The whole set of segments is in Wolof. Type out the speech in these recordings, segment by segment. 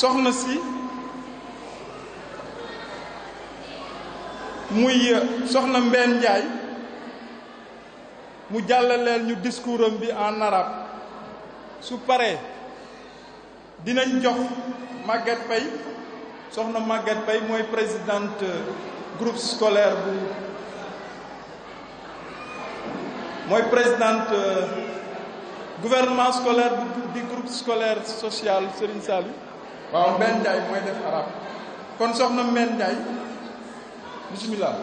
soxna si muy soxna Mbène Ndiaye mu jàllaleel ñu discours am bi en arabe su paree dinañ jox Maguette Faye soxna Maguette Faye mooy présidente groupe scolaire bu mooy présidente gouvernement scolaire du groupe scolaire social Serigne Saliou waaw Mbène Ndiaye mooy def arabe kon soxna Mbène Ndiaye bismillah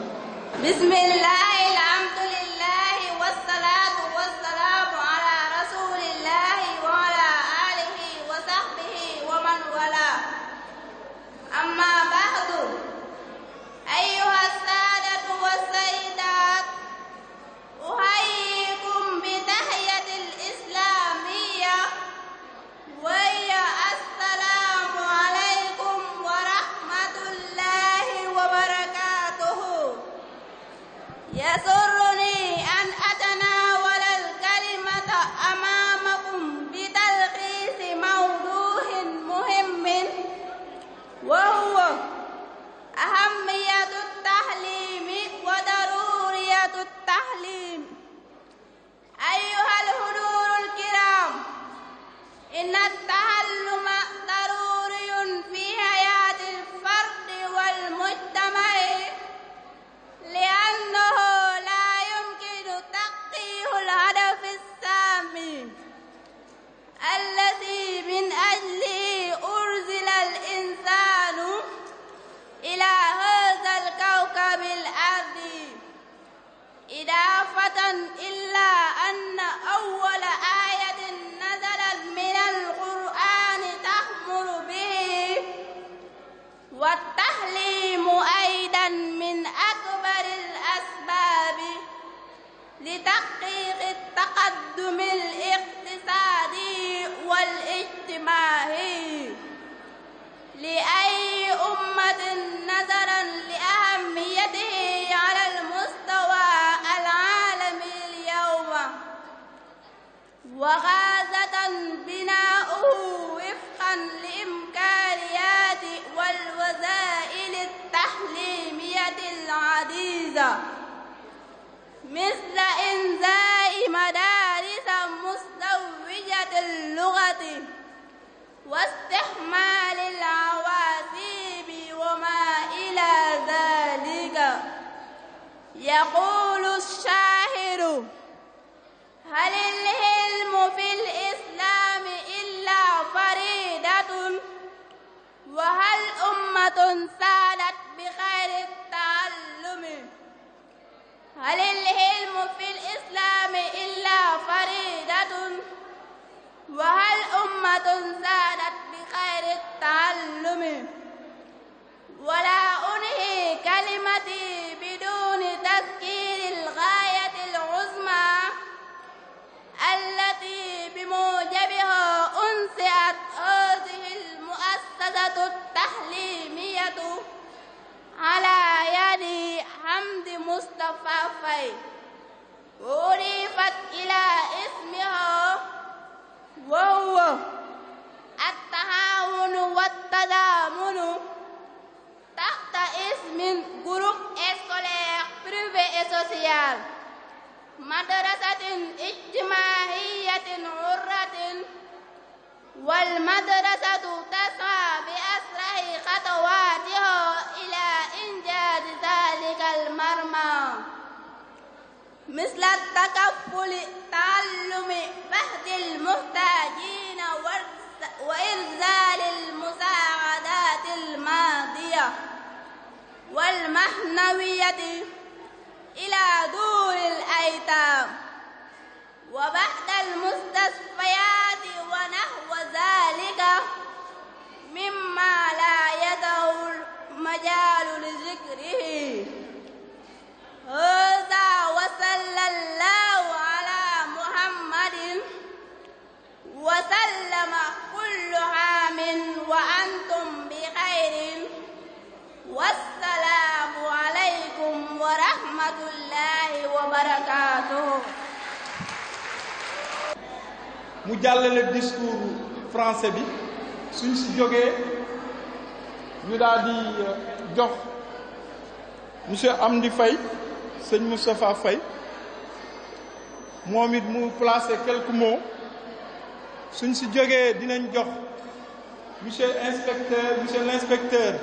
bismillahi alhamdulillahi wassalaatu wassalaamu ala rasulillahi wa ala alihi wa sahbihi wa man wala amma ba'du ayyuha as-saadatu was-sayyidaat uhayyikum bi tahiyyatil islamiyya wa hiya assalaamu alaykum wa rahmatullahi wa barakatuhu yasurruni an atanawala al-kalimata amamakum bi talxiisi mawdu'in muhimmin wa huwa ahammiyatu at-tahlimi wa daruriyatu at-tahlim ayyuha al-hudur al-kiram inna at-tahalluma daruriyun fi hayati al-fardi wal-mujtama'i li'annahu la yumkinu tahqiqu al-hadaf as-sami alladhi min ajlihi urzila al-insanu ila hadha al-kawkab al-ardi idafatan illa anna awwala ayatin nazalat min al-qur'ani ta'muru bihi والتحليم أيضا من أكبر الأسباب لتحقيق التقدم الاقتصادي والاجتماعي لأي أمة نظرا لأهميته على المستوى العالمي اليوم وخاصة بناؤه وفقا لإمكانيات والوسائل التحليمية العديدة مثل إنشاء مدارس مزدوجة اللغة واستحمال العوازيب وما إلى ذلك يقول الشاعر هل العلم في الإسلام إلا فريدة وهل أمة سادت بخير التعلم هل العلم في الإسلام إلا فريدة وهل أمة سادت بخير التعلم ولا أنهي كلمتي بدون تذكير الغاية العظمى التي بموجبها أنشئت هذه المؤسسة التحليمية على يد حمد مصطفى فاي وأضيفت إلى اسمها وهو التعاون والتضامن تحت اسم جروب scolaire privé et social مدرسة اجتماعية حرة والمدرسة تسعى بأسرع خطواتها إلى إنجاز ذلك المرمى مثل التكفل تعلم فهد المحتاجين وإرسال المساعدات المادية والمعنوية إلى دور الأيتام وبعد المستشفيات ونحو ذلك مما لا يدعو المجال لذكره هذا وصلى الله على محمد وسلم كل عام وأنتم بخير والسلام عليكم ورحمة الله وبركاته. mu jàllale discours français bi suñ si jógee ñu daal di jox monsieur Amdi Faye sëñ Moustapha Faye moom it mu placer quelques mots suñ si jógee dinañ jox monsieur l'inspecteur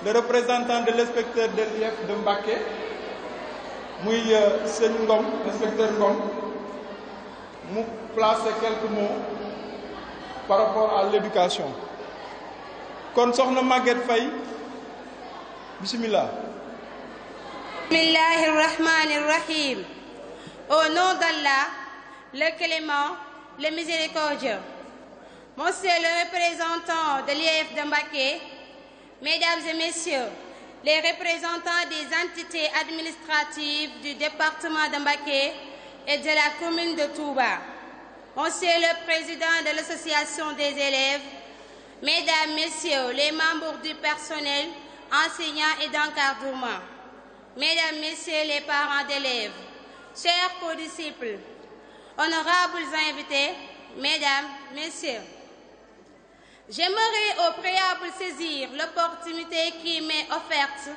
le représentant de l'inspecteur de l'IEF de Mbacké muy sëñ Ngom inspecteur Ngom mu placer quelques mots par rapport à l'éducation kon soxna Maguette Faye bismillah. Bismillahir Rahmanir Rahim. Au nom d'Allah, le clément, le miséricordieux. Monsieur le représentant de l'IEF de Mbacké, mesdames et messieurs, les représentants des entités administratives du département de Mbacké et de la commune de Touba, monsieur le président de l'association des élèves, mesdames, messieurs, les membres du personnel, enseignants et d'encadrement, mesdames, messieurs, les parents d'élèves, chers co-disciples, honorables invités, mesdames, messieurs, j'aimerais au préalable saisir l'opportunité qui m'est offerte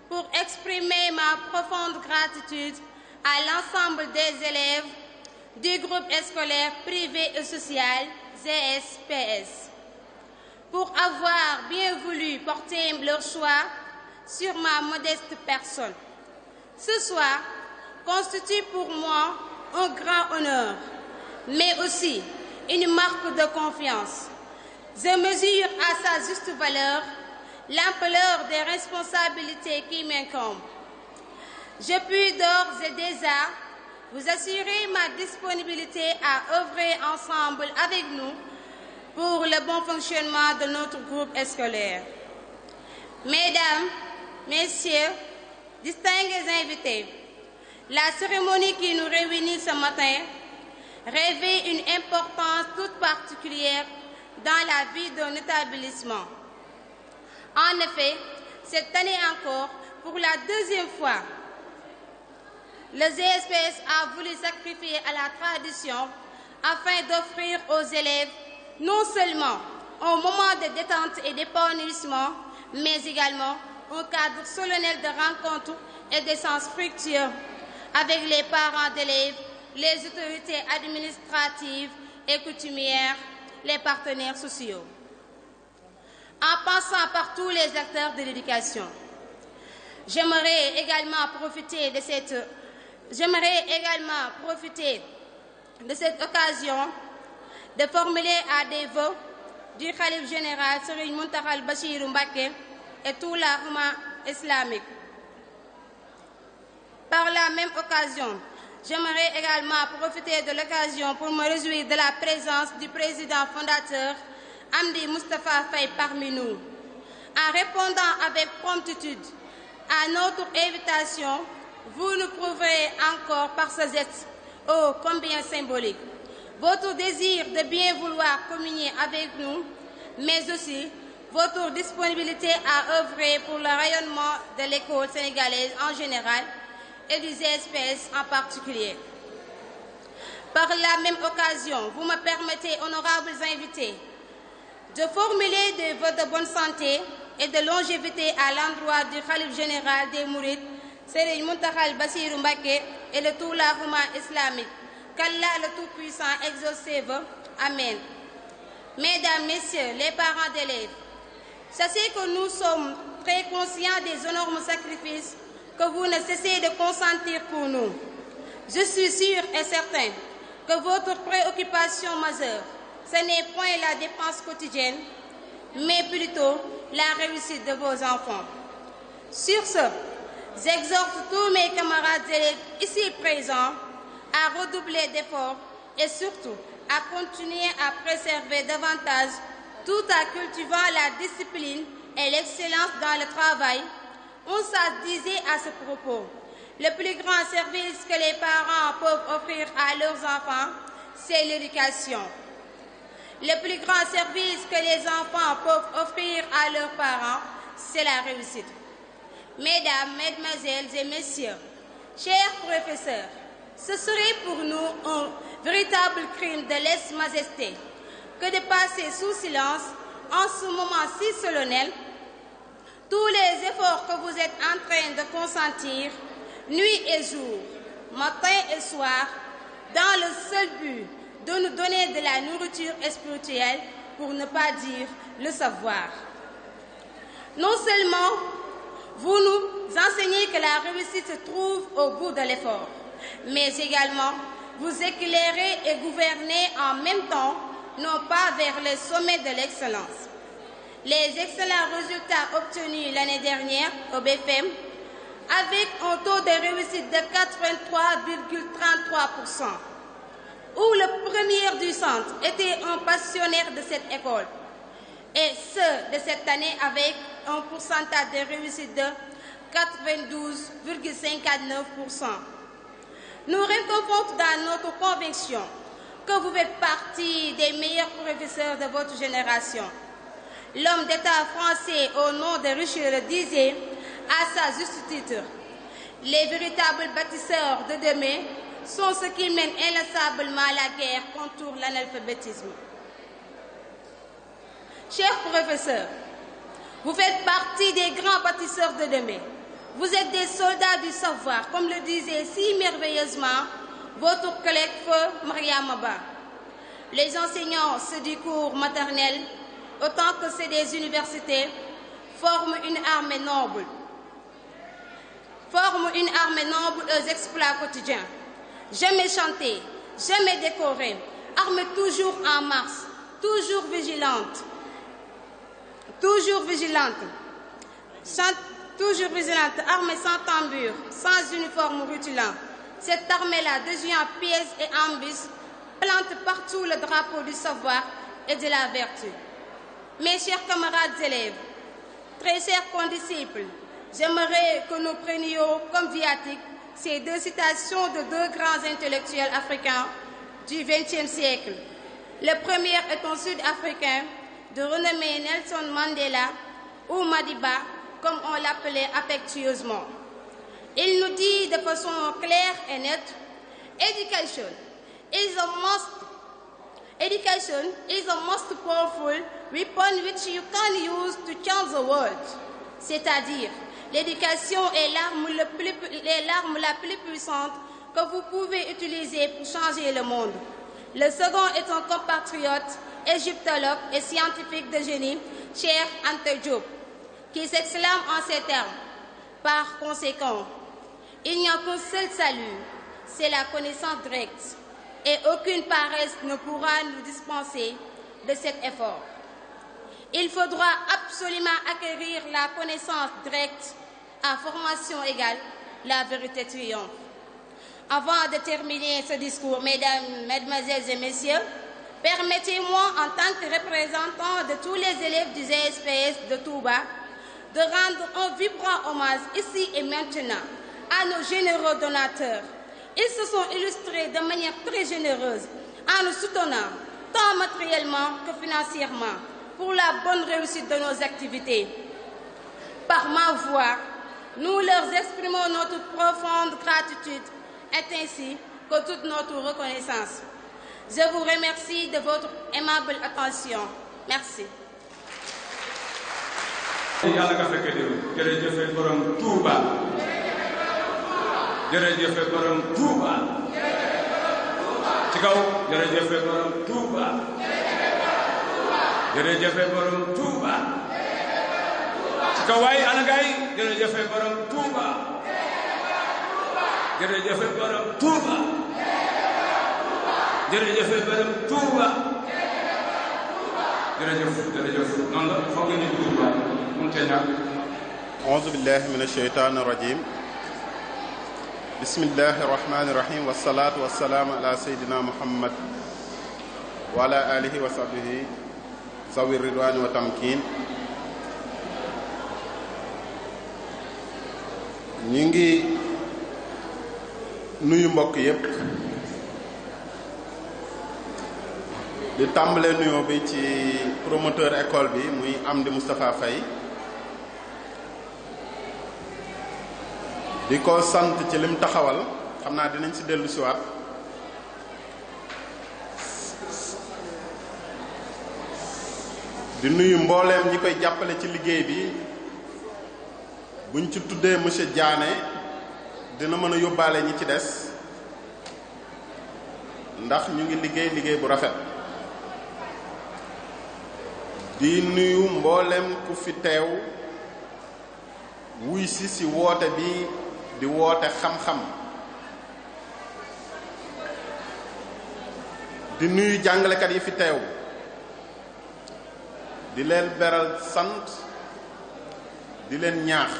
pour exprimer ma profonde gratitude à l'ensemble des élèves du groupe scolaire privé et social GSPS pour avoir bien voulu porter leur choix sur ma modeste personne. Ce soir constitue pour moi un grand honneur, mais aussi une marque de confiance. Je mesure à sa juste valeur l'ampleur des responsabilités qui m'incombent. Je puis d'ores et déjà vous assurer ma disponibilité à œuvrer ensemble avec nous pour le bon fonctionnement de notre groupe scolaire. Mesdames, messieurs, distingués invités, la cérémonie qui nous réunit ce matin revêt une importance toute particulière dans la vie d'un établissement. En effet, cette année encore, pour la deuxième fois, le GSPS a voulu sacrifier à la tradition afin d'offrir aux élèves non seulement un moment de détente et d'épanouissement, mais également un cadre solennel de rencontres et d'échanges fructueux avec les parents d'élèves, les autorités administratives et coutumières, les partenaires sociaux. En passant par tous les acteurs de l'éducation, j'aimerais également profiter de cette occasion de formuler à des vœux du Khalife général Serigne Mountakha Bassirou Mbacké et tout l'Oumma islamique. Par la même occasion, j'aimerais également profiter de l'occasion pour me réjouir de la présence du président fondateur Amdi Moustapha Faye parmi nous. En répondant avec promptitude à notre invitation, vous nous prouverez encore par ce geste, ô combien symbolique, votre désir de bien vouloir communier avec nous, mais aussi votre disponibilité à œuvrer pour le rayonnement de l'école sénégalaise en général et du GSPS en particulier. Par la même occasion, vous me permettez, honorables invités, de formuler des vœux de bonne santé et de longévité à l'endroit du Khalife général des Mourides, Serigne Mountakha Bassirou Mbacké et de tout l'Oumma islamique. Qu'Allah le Tout-Puissant exauce ses vœux. Amen. Mesdames, Messieurs, les parents d'élèves, sachez que nous sommes très conscients des énormes sacrifices que vous ne cessez de consentir pour nous. Je suis sûre et certaine que votre préoccupation majeure, ce n'est point la dépense quotidienne, mais plutôt la réussite de vos enfants. Sur ce, j'exhorte tous mes camarades élèves ici présents à redoubler d'efforts et surtout à continuer à préserver davantage tout en cultivant la discipline et l'excellence dans le travail. On se disait à ce propos, le plus grand service que les parents peuvent offrir à leurs enfants, c'est l'éducation. Le plus grand service que les enfants peuvent offrir à leurs parents, c'est la réussite. Mesdames, Mesdemoiselles et Messieurs, chers professeurs, ce serait pour nous un véritable crime de lèse-majesté que de passer sous silence, en ce moment si solennel, tous les efforts que vous êtes en train de consentir, nuit et jour, matin et soir, dans le seul but de nous donner de la nourriture spirituelle, pour ne pas dire le savoir. Non seulement vous nous enseignez que la réussite se trouve au bout de l'effort, mais également vous éclairez et gouvernez en même temps, non pas vers les sommets de l'excellence. Les excellents résultats obtenus l'année dernière au BFM, avec un taux de réussite de 83,33%, où le premier du centre était un passionnaire de cette école, et ceux de cette année avec un pourcentage de réussite de 92,59%. Nous réconfortons dans notre conviction que vous faites partie des meilleurs professeurs de votre génération. L'homme d'État français au nom de Richelieu disait à sa juste titre: les véritables bâtisseurs de demain sont ceux qui mènent inlassablement la guerre contre l'analphabétisme. Chers professeurs, vous faites partie des grands bâtisseurs de demain. Vous êtes des soldats du savoir, comme le disait si merveilleusement votre collègue Feu Mariama Ba. Les enseignants, ceux du cours maternel, autant que ceux des universités, forment une armée noble. Aux exploits quotidiens. Jamais chantés, jamais décorés, armée toujours en marche, toujours vigilante, armée sans tambour, sans uniforme rutilant. Cette armée-là, déjouant pièges et embûches, plante partout le drapeau du savoir et de la vertu. Mes chers camarades élèves, très chers condisciples, j'aimerais que nous prenions comme viatique ces deux citations de deux grands intellectuels africains du XXe siècle. Le premier est un Sud-Africain de renommée Nelson Mandela, ou Madiba, comme on l'appelait affectueusement. Il nous dit de façon claire et nette: Education is a most powerful weapon which you can use to change the world. C'est-à-dire, l'éducation est l'arme la plus puissante que vous pouvez utiliser pour changer le monde. Le second est un compatriote, égyptologue et scientifique de génie, cher Anta Diop, qui s'exclame en ces termes: par conséquent, il n'y a qu'un seul salut, c'est la connaissance directe, et aucune paresse ne pourra nous dispenser de cet effort. Il faudra absolument acquérir la connaissance directe. À formation égale, la vérité triomphe. Avant de terminer ce discours, mesdames, mesdemoiselles et messieurs, permettez-moi, en tant que représentant de tous les élèves du GSPS de Touba, de rendre un vibrant hommage ici et maintenant à nos généreux donateurs. Ils se sont illustrés de manière très généreuse en nous soutenant, tant matériellement que financièrement, pour la bonne réussite de nos activités. Par ma voix, nous leur exprimons notre profonde gratitude et ainsi que toute notre reconnaissance. Je vous remercie de votre aimable attention. Merci. Yàlla nga fekke déw jërëjëfe borom Touba jërëjëfe borom Touba ci kaw jërëjëfe borom Touba jërëjëfe borom Touba ci kaw waay ana gaay jërëjëfe borom Touba jërëjëfe borom Touba jërëjëfe borom Touba jërëjëf noonu la foog nga ñu Touba أعوذ بالله من الشيطان الرجيم بسم الله الرحمن الرحيم والصلاة والسلام على سيدنا محمد وعلى آله وصحبه ذوي الرضوان والتمكين ñi ngi nuyu mbokk yépp di tàmbalee nuyoo bi ci promoteur école bi muy Amdi Moustapha Faye di ko sant ci lim taxawal xam naa dinañ ci dellu siwaat di nuyu mbooleem ñi koy jàppale ci liggéey bi buñ ci tuddee monsieur Diané dina mën a yóbbaale ñi ci des ndax ñu ngi liggéey bu rafet. di nuyu mboolem ku fi teew wuy si woote bi di woote xam-xam. di nuyu jàngalekat yi fi teew di leen beral sant di leen ñaax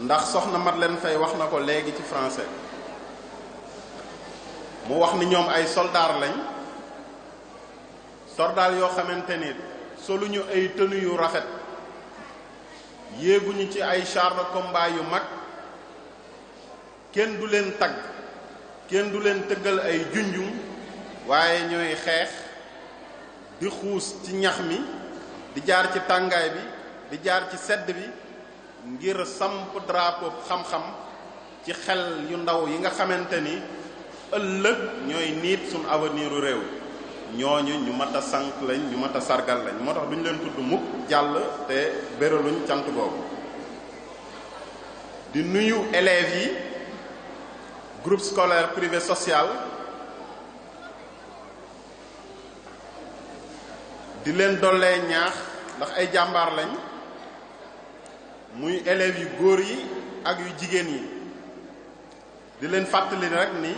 ndax soxna Madeleine Faye wax na ko léegi ci français mu wax ni ñoom ay soldaar lañ soldaar yoo xamante ni soluñu ay tenue yu rafet yéeguñu ci ay char de combat yu mag kenn du leen tagg kenn du leen tëggal ay junjum waaye ñooy xeex di xuus ci ñax mi di jaar ci tàngaay bi di jaar ci sedd bi ngir samp drapeau xam-xam ci xel yu ndaw yi nga xamante ni ëllëg ñooy niit suñu aveniru réew ñooñu ñu mat a sant lañ ñu mat a sargal lañ moo tax duñu leen tudd mukk jàll te béraluñ cant googu. di nuyu élèves yi groupe scolaire privé social di leen dollee ñaax ndax ay jàmbaar lañ muy élèves yu góor yi ak yu jigéen yi di leen fàttali rek ni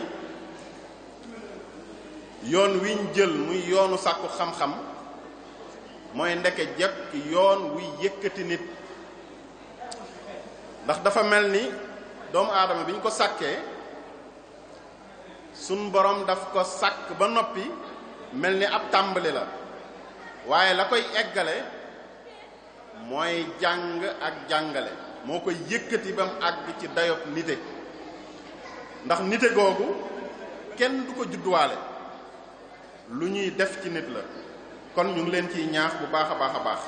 yoon wiñ jël muy yoonu sàkku xam-xam mooy ndeke jekk yoon wuy yëkkati nit ndax dafa mel ni doomu aadama bi ñu ko sàkkee sun borom daf ko sàkk ba noppi mel ni ab tàmbali la waaye la koy eggale mooy jàng ak jàngale moo koy yëkkati ba mu àgg ci dayob nite ndax nite googu kenn du ko judduwaale lu ñuy def ci nit la kon ñu ngi leen ciy ñaax bu baax a baax a baax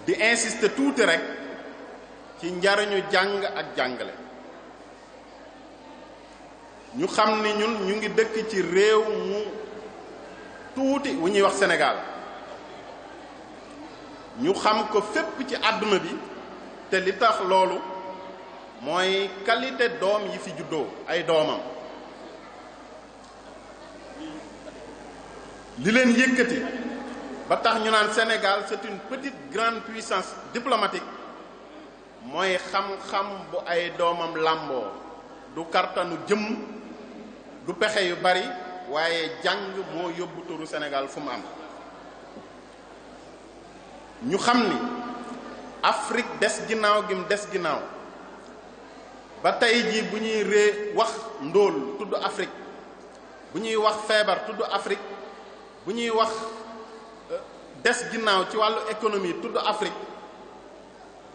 di insister tuuti rek ci njariñu jàng ak jàngale ñu xam ni ñun ñu ngi dëkk ci réew mu tuuti wu ñuy wax Sénégal ñu xam ko fépp ci àdduna bi te li tax loolu mooy qualité doom yi fi juddoo ay doomam li leen yëkkati ba tax ñu naan Sénégal c'est une petite grande puissance diplomatique mooy xam-xam bu ay doomam làmboo du kartanu jëm du pexe yu bari waaye jàng moo yóbbu turu Sénégal fu mu am ñu xam ni Afrique des ginnaaw gi mu des ginnaaw ba tey jii bu ñuy wax ndóol tudd Afrique bu ñuy wax feebar tudd Afrique bu ñuy wax des ginnaaw ci wàllu économie tudd Afrique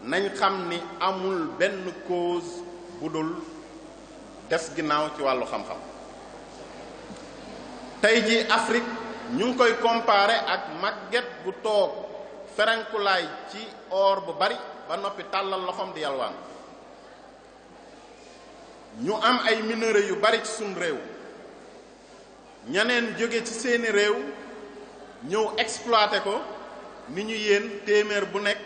nañ xam ni amul benn cause bu dul des ginnaaw ci wàllu xam-xam tey jii Afrique ñu ngi koy comparer ak màgget bu toog ferenkulaay ci or bu bari ba noppi tàllal loxoom di yalwaan ñu am ay minerais yu bari ci suñu réew ñeneen jóge ci seeni réew ñëw exploité ko ni ñu yéen téeméer bu nekk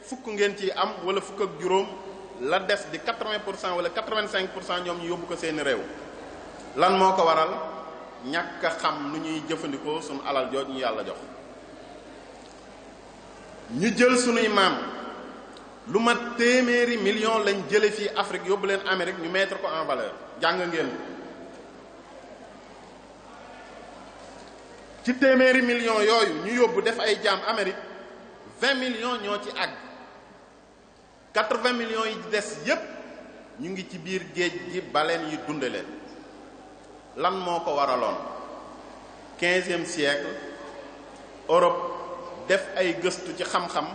fukk ngeen ci am wala fukk ak juróom la des di 80% wala 85% ñoom ñu yóbbu ko seeni réew lan moo ko waral ñàkk a xam nu ñuy jëfandikoo suñu alal jooj ñu yàlla jox ñu jël sunuy maam lu mat téeméeri million lañ jële fii Afrique yóbbu leen Amérique ñu mettre ko en valeur jàng ngeen ci téeméeri millions yooyu ñu yóbbu def ay jaam Amérique 20 millions ñoo ci àgg 80 millions yi des yépp ñu ngi ci biir géej gi baleen yi dunde leen lan moo ko waraloon 15e siècle Europe def ay gëstu ci xam-xam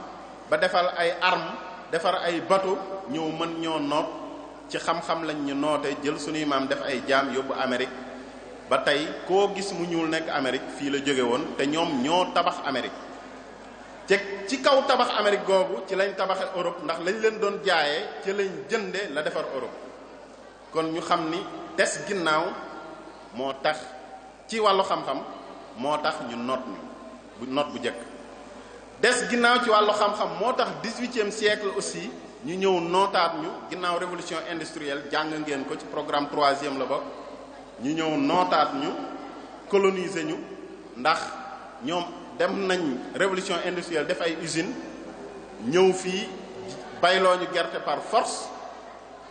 ba defal ay armes defar ay bateau ñëw mën ñoo noot ci xam-xam lañ ñu noote jël suñuy maam def ay jaam yóbbu Amérique ba tey koo gis mu ñuul nekk Amérique fii la jóge woon te ñoom ñoo tabax Amérique ci kaw tabax Amérique googu ci lañ tabaxe Europe ndax lañ leen doon jaayee ci lañ jënde la defar Europe kon ñu xam ni des ginnaaw moo tax ci wàllu xam-xam moo tax ñu noot bu jëkk des ginnaaw ci wàllu xam-xam moo tax 18e siècle aussi ñu ñëw nootaat ñu ginnaaw révolution industrielle jàng ngeen ko ci programme 3e la bokk ñu ñëw nootaat ñu coloniser ñu ndax ñoom dem nañ révolution industrielle def ay usine ñëw fii bayloo ñu gerte par force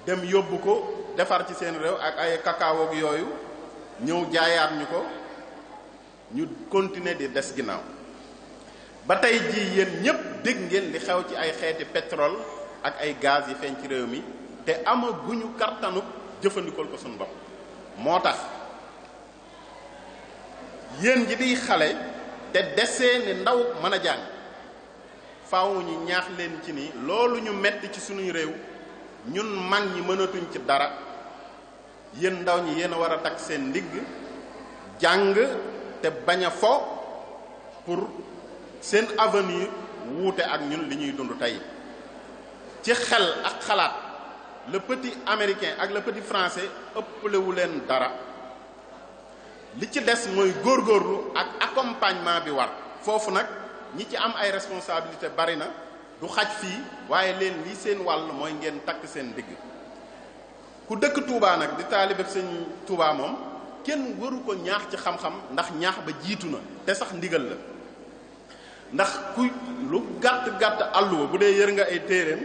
dem yóbbu ko defar ci seen réew ak ay cacao ak yooyu ñëw jaayaat ñu ko ñu continuer di des ginnaaw ba tey jii yéen ñépp dégg ngeen li xew ci ay xeeti pétrole ak ay gaz yi feeñ ci réew mi te amaguñu kartanu jëfandikool ko suñu bopp moo tax yéen ji di xale te desee ni ndaw mën a jàng faaw ñu ñaax leen ci ni loolu ñu metti ci suñuy réew ñun mag ñi mënatuñ ci dara yéen ndaw ñi yéen a war a takk seen ndigg jàng te bañ a fo pour seen avenir wuute ak ñun li ñuy dund tey ci xel ak xalaat le petit américain ak le petit français ëppalewu leen dara li ci des mooy góorgóorlu ak accompagnement bi war foofu nag ñi ci am ay responsabilité bari na du xaj fii waaye leen lii seen wàll mooy ngeen takk seen digg ku dëkk Touba nag di taalibe sëñ Touba moom kenn waru ko ñaax ci xam-xam ndax ñaax ba jiitu na te sax ndigal la ndax ku lu gàtt-gàtt àlluwa bu dee yër nga ay téeréem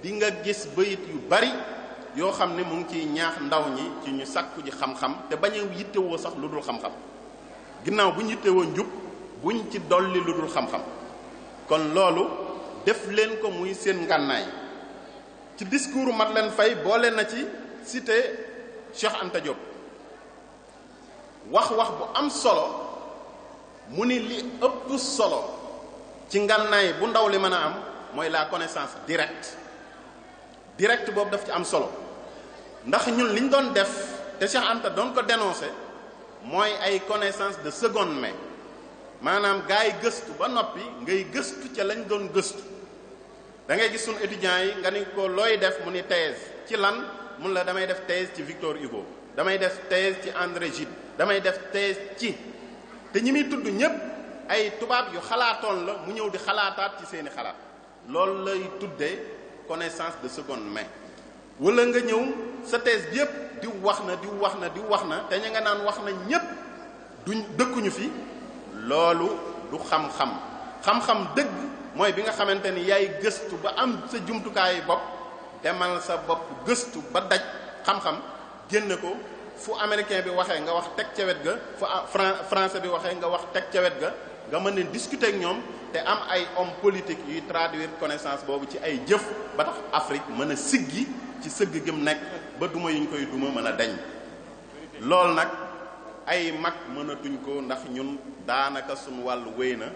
di nga gis bayit yu bari yoo xam ne mu ngi ciy ñaax ndaw ñi ci ñu sàkku ji xam-xam te bañ a yittewoo sax lu dul xam-xam ginnaaw bu ñu yittewoo njub buñ ci dolli lu dul xam-xam kon loolu def leen ko muy seen ngànnaay ci discours Madeleine Faye boole na ci cité Cheikh Anta Diop wax bu am solo mu ni li ëpp solo ci ngànnaay bu ndaw li mën a am mooy la connaissance direct boobu daf ci am solo ndax ñun liñ doon def te Cheikh Anta doon ko dénoncer mooy ay connaissance de seconde main maanaam gars yi gëstu ba noppi ngay gëstu ca lañ doon gëstu da ngay gis sunu étudiants yi nga ni ko looy def mu ni thèse ci lan mun la damay def thèse ci Victor Hugo damay def thèse ci André Gide damay def thèse ci te ñi muy tudd ñépp ay tubaab yu xalaatoon la mu ñëw di xalaataat ci seeni xalaat loolu lay tuddee connaissance de seconde main wala nga ñëw sa thèse bi yépp di wax na te ña nga naan wax na ñépp duñ dëkkuñu fi loolu du xam-xam dëgg mooy bi nga xamante ni yaay gëstu ba am sa jumtukaayu bopp demal sa bopp gëstu ba daj xam-xam génne ko fu américain bi waxee nga wax teg ca wet ga fu français bi waxee nga wax teg ca wet ga nga mën a discuter ak ñoom te am ay homme politique yuy traduire connaissance boobu ci ay jëf ba tax Afrique mën a siggi ci sëgg gëm nekk ba duma yi ñu koy duma mën a dañ loolu nag ay mag mënatuñ ko ndax ñun daanaka suñu wàllu wéy na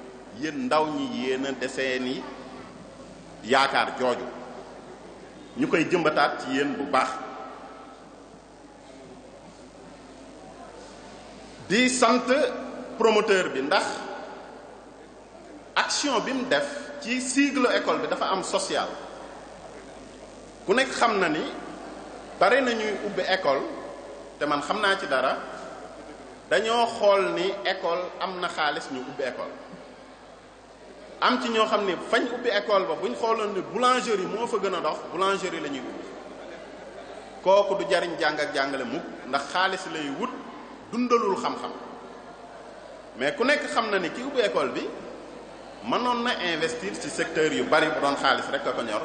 yéen ndaw ñi yéen a desee ni yaakaar jooju ñu koy jëmbataat ci yéen bu baax di sant promoteur bi ndax action bi mu def ci sigle école bi dafa am social ku nekk xam na ni bari nañuy ubbi école te man xam naa ci dara dañoo xool ni école am na xaalis ñu ubbi école am ci ñoo xam ni fañ ubbi école ba buñ xooloon ni boulangerie moo fa gën a dox boulangerie la ñuy ubbi kooku du jariñ jàng ak jàngale mukk ndax xaalis lay wut dundalul xam-xam mais ku nekk xam na ni ki ubbi école bi mënoon na investir ci secteur yu bari bu doon xaalis rek a ko ñor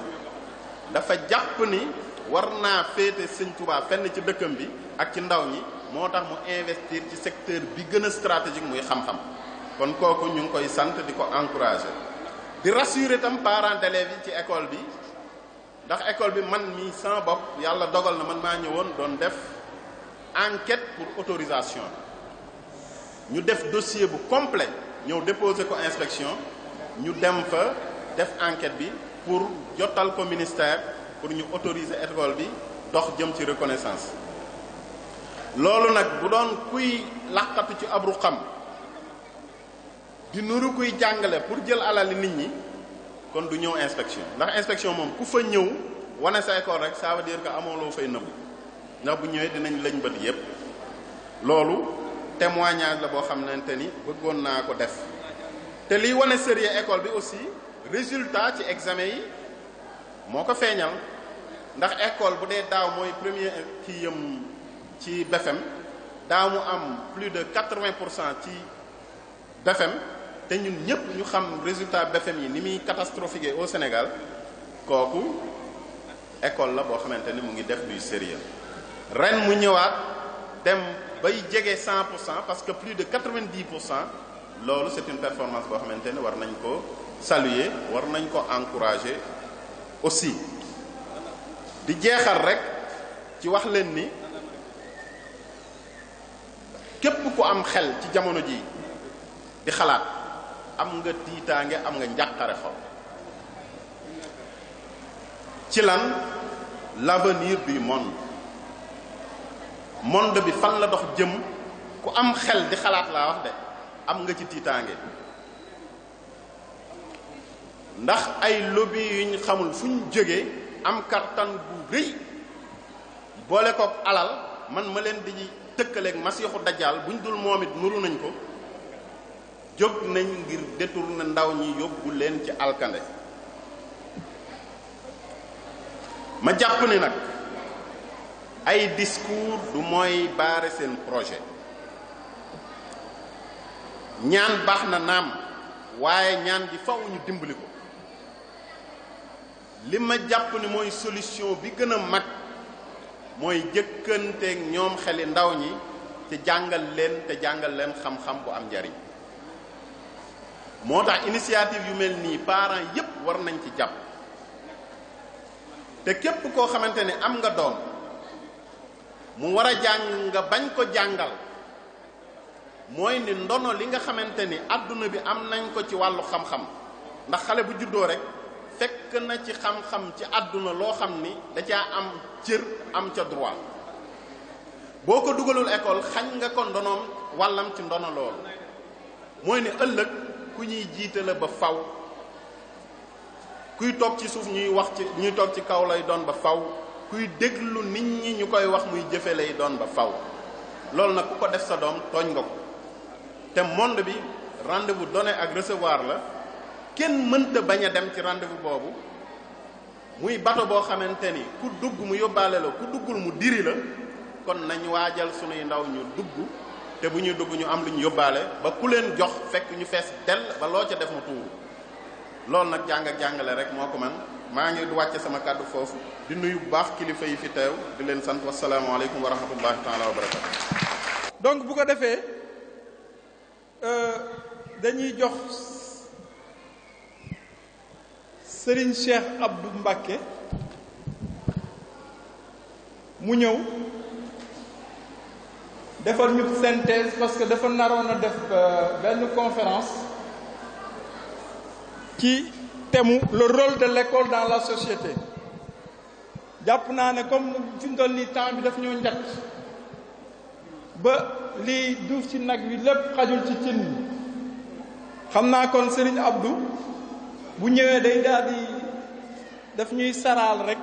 dafa jàpp ni war naa féete Sëñ Tuubaa fenn ci dëkkam bi ak ci ndaw ñi moo tax mu investir ci secteur bi gën a stratégique muy xam-xam kon kooku ñu ngi koy sant di ko encourager di rassurer tam parents d'élèves yi ci école bi ndax école bi man mii sama bopp yàlla dogal na man maa ñëwoon doon def enquête pour autorisation ñu def dossier bu complet ñëw déposer ko inspection ñu dem fa def enquête bi pour jotal ko ministère pour ñu autoriser école bi dox jëm ci reconnaissance loolu nag bu doon kuy laqatu ci abru xam di nuru kuy jàngale pour jël alali nit ñi kon du ñëw inspection ndax inspection moom ku fa ñëw wane sa école rek ça veut dire que amoo loo fay nëbbu ndax bu ñëwee dinañ lañ bët yépp loolu témoignage la boo xamante ni bëggoon naa ko def te liy wane sérieux école bi aussi résultat ci examen yi moo ko feeñal ndax école bu dee daaw mooy premier kii yëm ci BFEM daaw mu am plus de 80% ci BFEM te ñun ñëpp ñu xam résultat BFEM yi ni muy catastrophique au Sénégal kooku école la boo xamante ni mu ngi def luy sérieux ren mu ñëwaat dem bay jege 100% parce que plus de 90% loolu c'est une performance boo xamante ni war nañ ko saluer war nañ ko encourager aussi di jeexal rek ci wax leen ni képp ku am xel ci jamono ji di xalaat am nga tiitaange am nga njàqare xol ci lan l'avenir du monde bi fan la dox jëm ku am xel di xalaat laa wax de am nga ci tiitaange ndax ay lobby yuñ xamul fu ñu jógee am kattan bu rëy boole kook alal man ma leen di tëkkaleeg masiixu dajjaal buñ dul moom it nuru nañ ko jóg nañ ngir détourner ndaw ñi yóbbu leen ci alkande ma jàpp ni nag ay discours du mooy baare seen projet ñaan baax na naam waaye ñaan gi faw ñu dimbali ko li ma jàpp ni mooy solution bi gën a mag mooy jëkkanteeg ñoom xeli ndaw ñi te jàngal leen xam-xam bu am njariñ moo tax initiative yu mel nii parents yépp war nañ ci jàpp te képp koo xamante ne am nga doom mu war a jàng nga bañ ko jàngal mooy ni ndono li nga xamante ni adduna bi am nañ ko ci wàllu xam-xam ndax xale bu juddoo rek fekk na ci xam-xam ci àdduna loo xam ni da caa am cër am ca droit boo ko dugalul école xañ nga ko ndonoom wàllam ci ndono loolu mooy ni ëllëg ku ñuy jiite la ba faw kuy toog ci suuf ñuy toog ci kaw lay doon ba faw kuy déglu nit ñi ñu koy wax muy jëfe lay doon ba faw loolu nag ku ko def sa doom tooñ nga ko te monde bi rendez-vous donné ak recevoir la kenn mënta bañ a dem ci rendez-vous boobu muy bato boo xamante ni ku dugg mu yóbbaale la ku duggul mu diri la kon nañ waajal sunuy ndaw ñu dugg te bu ñuy dugg ñu am lu ñu yóbbaale ba ku leen jox fekk ñu fees dell ba loo ca def mu tuuru loolu nag jàng ak jàngale rek moo ko man maa ngi wàcce sama kàddu foofu di nuyu bu baax kilifa yi fi teew di leen sant wasalaamaaleykum wa rahmatullahi taala wa barakatu donc bu ko defee dañuy jox Serigne Cheikh Abdou Mbacké mu ñëw defal ñu synthèse parce que dafa naroon a def benn conférence ci thème le rôle de l'école dans la société jàpp naa ne comme fi mu toll nii temps bi daf ñoo njat ba lii duuf ci nag wi lépp xajul ci cin bi xam naa kon Serigne Abdou bu ñëwee day daal di daf ñuy saraal rek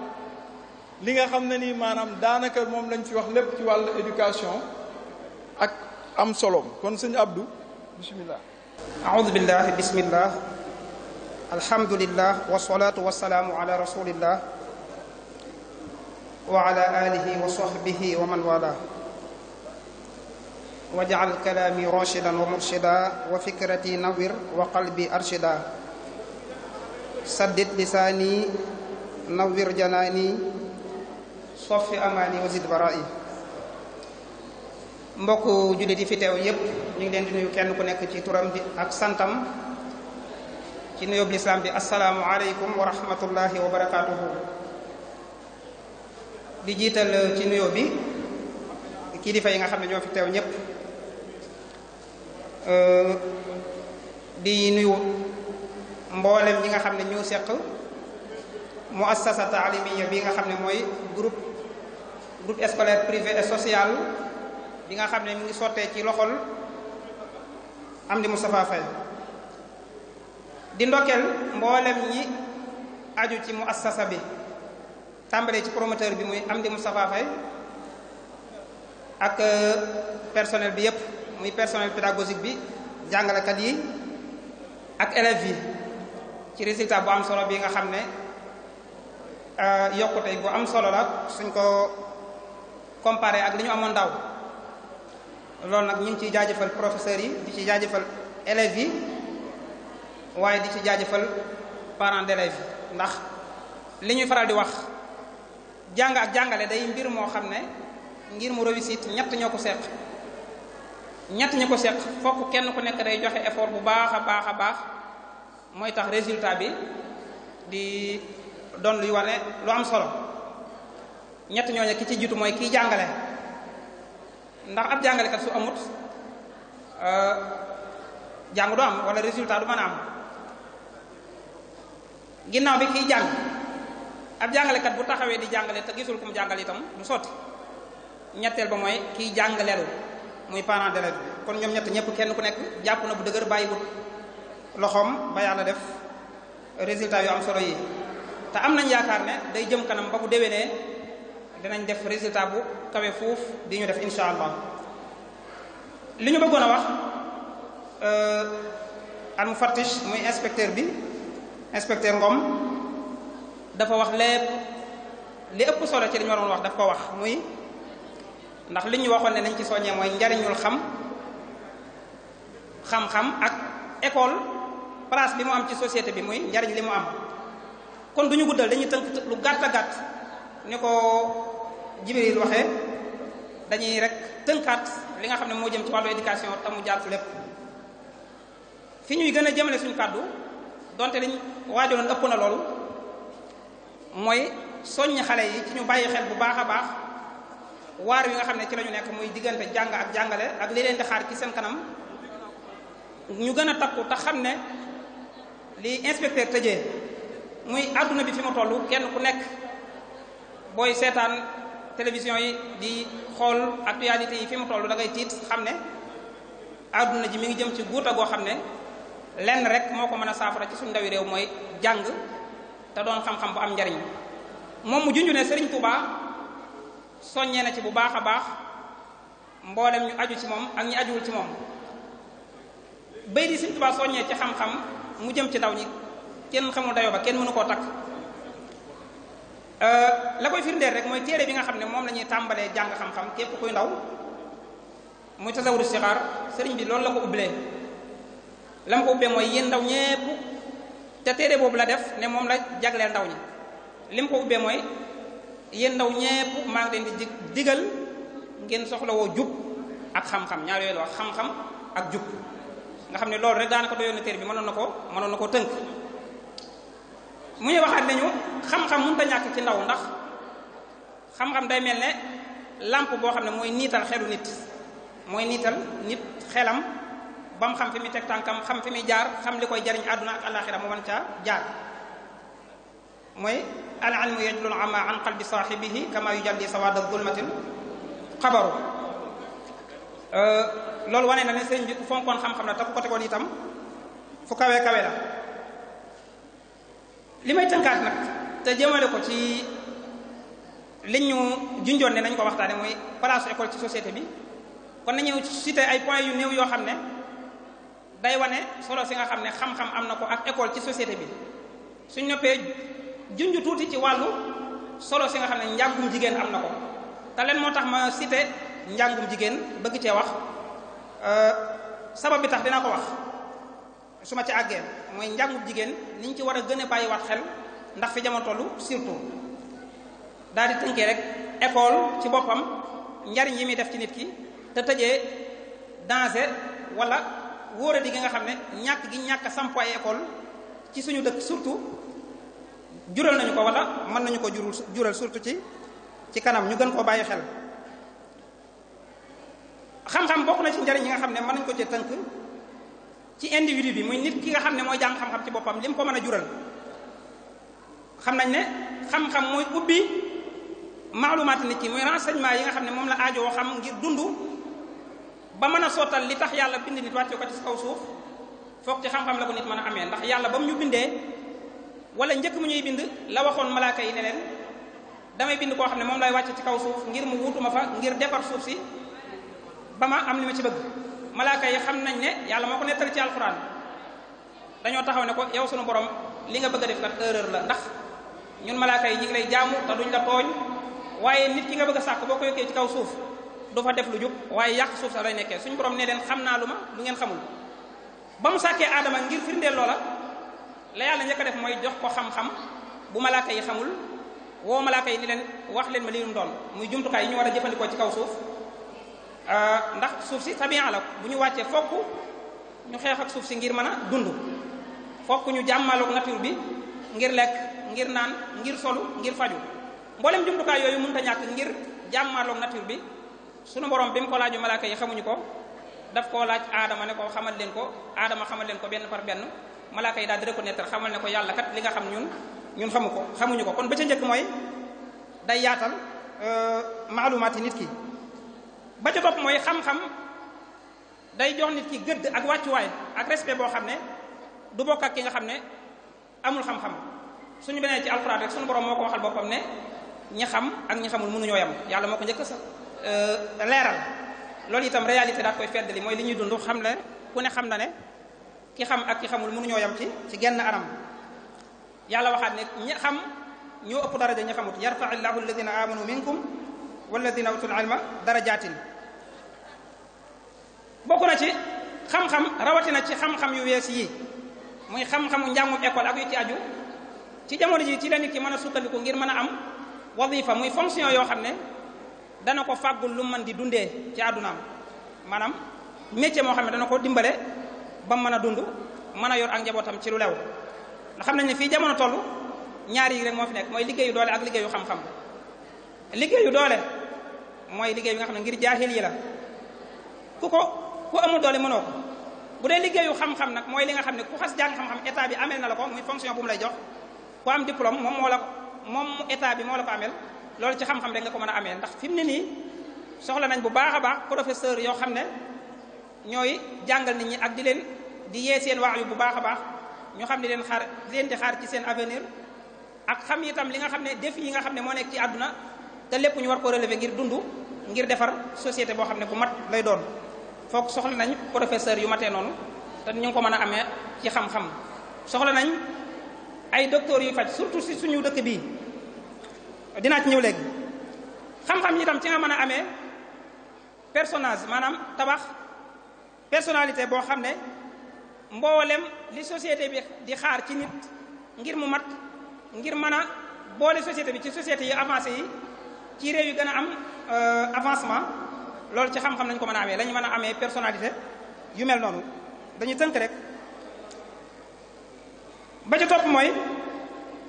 li nga xam ne nii maanaam daanaka moom lañ fi wax lépp ci wàllu éducation ak am solo kon sëñ Abdou bismillah a'udhu billahi bismillah alhamdulillah wassalatu wassalamu ala rasulillah wa ala alihi wa sahbihi wa man wala waj'al kalami rashidan wa murshida wa fikrati nawwir wa qalbi arshida saddid lisani nawwir janani soffi amani wa zid bara'i mbokk jullit yi fi teew yépp ñu ngi leen di nuyu kenn ku nekk ci turam bi ak santam ci nuyób lislaam bi assalaamu aleykum wa rahmatullahi wa barakatuhu di jiital ci nuyób bi kilifa yi nga xam ne ñoo fi teew ñépp di nuyu mboolem ñi nga xam ne ñoo seq muassasa taalimiya bi nga xam ne mooy groupe scolaire privé et social bi nga xam ne mi ngi sottee ci loxol Amdi Moustapha Faye di ndokkeel mboolem ñi aju ci muassasa bi tàmbalee ci promoteur bi muy Amdi Moustapha Faye ak personnel bi yépp muy personnel pédagogique bi jàngalekat yi ak élèves yi ci résultat bu am solo bi nga xam ne yokkute bu am solo la suñ ko comparé ak li ñu amoon daaw loolu nag ñu ngi ciy jaajëfal professeurs yi di ci jaajëfal élèves yi waaye di ci jaajëfal parents d'élèves yi ndax li ñuy faral di wax jàng ak jàngale day mbir moo xam ne ngir mu réussite ñett ñoo ko seq fokk kenn ku nekk day joxe effort bu baax a baax mooy tax résultat bi di doon luy wane lu am solo ñett ñooñu ki ci jiitu mooy kiy jàngale ndax ab jàngalekat su amut jàng du am wala résultat du mën a am ginnaaw bi kiy jàng ab jàngalekat bu taxawee di jàngale te gisul ku mu jàngal itam du sotti ñetteel ba mooy kiy jàngaleelu muy parent d'élève bi kon ñoom ñett ñëpp kenn ku nekk jàpp na bu dëgër bàyyiwut loxoom ba yàlla def résultat yu am solo yi te am nañ yaakaar ne day jëm kanam ba bu déwénee dinañ def résultat bu kawe fuuf di ñu def insha allah li ñu bëggoon a wax al mufattish muy inspecteur Ngom dafa wax lépp li ëpp solo ci li ñu waroon wax daf ko wax muy ndax li ñu waxoon ne nañ ci soññee mooy njariñul xam-xam ak école place bi mu am ci société bi muy njariñ li mu am kon du ñu guddal dañuy tënk lu gàtt a gàtt ni ko Jibril waxee dañuy rek tënkaat li nga xam ne moo jëm ci wàllu éducation te mu jaar fi lépp fi ñuy gën a jëmale suñu kàddu donte liñ waajaloon ëpp na loolu mooy soññ xale yi ci ñu bàyyi xel bu baax a baax waar wi nga xam ne ci la ñu nekk muy diggante jàng ak jàngale ak li leen di xaar ci seen kanam ñu gën a takku te xam ne li inspecteur tëjee muy àdduna bi fi mu toll kenn ku nekk booy seetaan télévision yi di xool actualité yi fi mu toll da ngay tiit xam ne àdduna ji mi ngi jëm ci guuta goo xam ne lenn rek moo ko mën a saafara ci suñu ndawi réew mooy jàng te doon xam-xam bu am njariñ moom mu junj ne Serigne Touba soññee na ci bu baax a baax mboolem ñu aju ci moom ak ñi ajuwul ci moom bay di Serigne Touba soññee ci xam-xam mu jëm ci ndaw ñi kenn xamul dayoo ba kenn mënu koo takk la koy firndeel rek mooy téere bi nga xam ne moom la ñuy tàmbalee jàng xam-xam képp kuy ndaw muy tasawudu sixaar sëriñ bi loolu la ko ubbilee la ma ko ubbee mooy yéen ndaw ñépp te téere boobu la def ne moom la jagleel ndaw ñi li mu ko ubbee mooy yéen ndaw ñépp maa ngi leen di digal ngeen soxlawoo jub ak xam-xam ñaar yooyu la wax xam-xam ak jub nga xam ne loolu rek daanaka doyoon na téere bi mënoon na ko tënk mu ñuy waxaat nañu xam-xam mënut a ñàkk ci ndaw ndax xam-xam day mel ne lampe boo xam ne mooy niital xelu nit mooy niital nit xelam ba mu xam fi muy teg tànkam xam fi muy jaar xam li koy jariñ àdduna ak alaxira mu mën caa jaar mooy al ilmu yajlul ama an qalbi saahibihi kama yujalli sawada zulmatil xabaru loolu wane na ne sëriñ bi ku fonkoon xam-xam la te ku ko tegoon itam fu kawe kawe la li may tënkaat nag te jëmale ko ci li ñu junjoon ne nañ ko waxtaane mooy place école ci société bi kon nañu cité ay points yu néew yoo xam ne day wane solo si nga xam ne xam-xam am na ko ak école ci société bi suñ noppee junj tuuti ci wàllu solo si nga xam ne njàngum jigéen am na ko te leen moo tax ma cité njàngum jigéen bëgg cee wax sabab bi tax dina ko wax su ma ci àggee mooy njàngum jigéen niñ ci war a gën a bàyyi waat xel ndax fi jamono tollu surtout daal di tënkee rek école ci boppam njariñ yi muy def ci nit ki te tëjee danger wala wóoradi gi nga xam ne ñàkk samp ay école ci suñu dëkk surtout jural nañu ko wala mën nañu ko jural surtout ci kanam ñu gën koo bàyyi xel xam-xam bokk na ci njariñ yi nga xam ne mën nañu ko ci tënk ci individu bi muy nit ki nga xam ne mooy jàng xam-xam ci boppam li mu ko mën a jural xam nañ ne xam-xam mooy ubbi maalumaat nit ki muy renseignement yi nga xam ne moom la aajoo xam ngir dund ba mën a sottal li tax yàlla bind nit wàcce ko ci kaw suuf foog ci xam-xam la ko nit mën a amee ndax yàlla ba mu ñu bindee wala njëkk mu ñuy bind la waxoon malaaka yi ne leen damay bind koo xam ne moom lay wàcce ci kaw suuf ngir mu wutuma fa ngir defar suuf si ba ma am li ma ci bëgg malaaka yi xam nañ ne yàlla moo ko nettali ci alxuraan dañoo taxaw ne ko yow sunu borom li nga bëgg a def kat erreur la ndax ñun malaaka yi ñi ngi lay jaamu te duñ la tooñ waaye nit ki nga bëgg a sàkk boo ko yokkee ci kaw suuf du fa def lu jub waaye yàq suuf sa lay nekkee suñu borom ne leen xam naa lu ngeen xamul ba mu sàkkee aadama ngir firndeel loola la yàlla njëkk a def mooy jox ko xam-xam bu malaaka yi xamul woo malaaka yi ni leen wax leen ma li mu doon muy jumtukaay yi ñu war a jëfandikoo ci kaw suuf ndax suuf si tabian la bu ñu wàccee fokk ñu xeex ak suuf si ngir mën a dund fokk ñu jàmmaloog nature bi ngir lekk ngir naan ngir solu ngir faju mboolem jumtukaay yooyu mënut a ñàkk ngir jàmmaloog nature bi sunu borom bi mu ko laaju malaaka yi xamuñu ko daf koo laaj aadama ne ko xamal leen ko aadama xamal leen ko benn par benn malaaka yi daal di reconnaître xamal ne ko yàlla kat li nga xam ñun xamuñu ko kon ba ca njëkk mooy day yaatal maalumaati nit ki ba ca topp mooy xam-xam day jox nit ki gëdd ak wàccuwaay ak respect boo xam ne du bokk ak ki nga xam ne amul xam-xam suñu benee ci alxuraan rek suñu borom moo ko waxal boppam ne ñi xam ak ñi xamul mënuñoo yam yàlla moo ko njëkk sa leeral loolu itam réalité daal koy feddali mooy li ñuy dund xam ne ku ne xam na ne ki xam ak ki xamul mënuñoo yam ci genn anam yàlla waxaat ne ñi xam ñoo ëpp daraja ñi xamut yarfa illahu alladina amanu minkum walladina utul ilma darajatin bokk na ci xam-xam rawatina ci xam-xam yu wees yi muy xam-xamu njàngum école ak yu ci aju ci jamono ji ci la nit ki mën a sukkandiku ngir mën a am wadifa muy fonction yoo xam ne dana ko fàggul lu mën di dundee ci àddunaam maanaam métier moo xam ne dana ko dimbale ba mu mën a dund mën a yor ak njabootam ci lu lew ndax xam nañ ne fii jamono toll ñaar yi rek moo fi nekk mooy liggéeyu doole ak liggéeyu xam-xam liggéeyu doole mooy liggéey bi nga xam ne ngir jaahil yi la ku amul doole mënoo ko bu dee liggéeyu xam-xam nag mooy li nga xam ne ku xas jàng xam-xam état bi amel na la ko muy fonction bu mu lay jox ku am diplôme moom état bi moo la ko amel loolu ci xam-xam rek nga ko mën a amee ndax fi mu ne nii soxla nañ bu baax a baax professeur yoo xam ne ñooy jàngal nit ñi ak di yee seen wax yu bu baax a baax ñu xam di leen di xaar ci seen avenir ak xam itam li nga xam ne défi yi nga xam ne moo nekk ci àdduna te lépp ñu war ko relever ngir dund ngir defar société boo xam ne bu mat lay doon foog soxla nañ professeur yu matee noonu te ñu ngi ko mën a amee ci xam-xam soxla nañ ay docteurs yuy faj surtout si suñu dëkk bii dinaa ci ñëw léegi xam-xam itam ci nga mën a amee personnage maanaam tabax personnalité boo xam ne mboolem li société bi di xaar ci nit ngir mu mat ngir mën a boole société bi ci société yi avancé yi ci réew yi gën a am avancement loolu ci xam-xam lañ ko mën a amee lañu mën a amee personnalité yu mel noonu dañu tënk rek ba ci topp mooy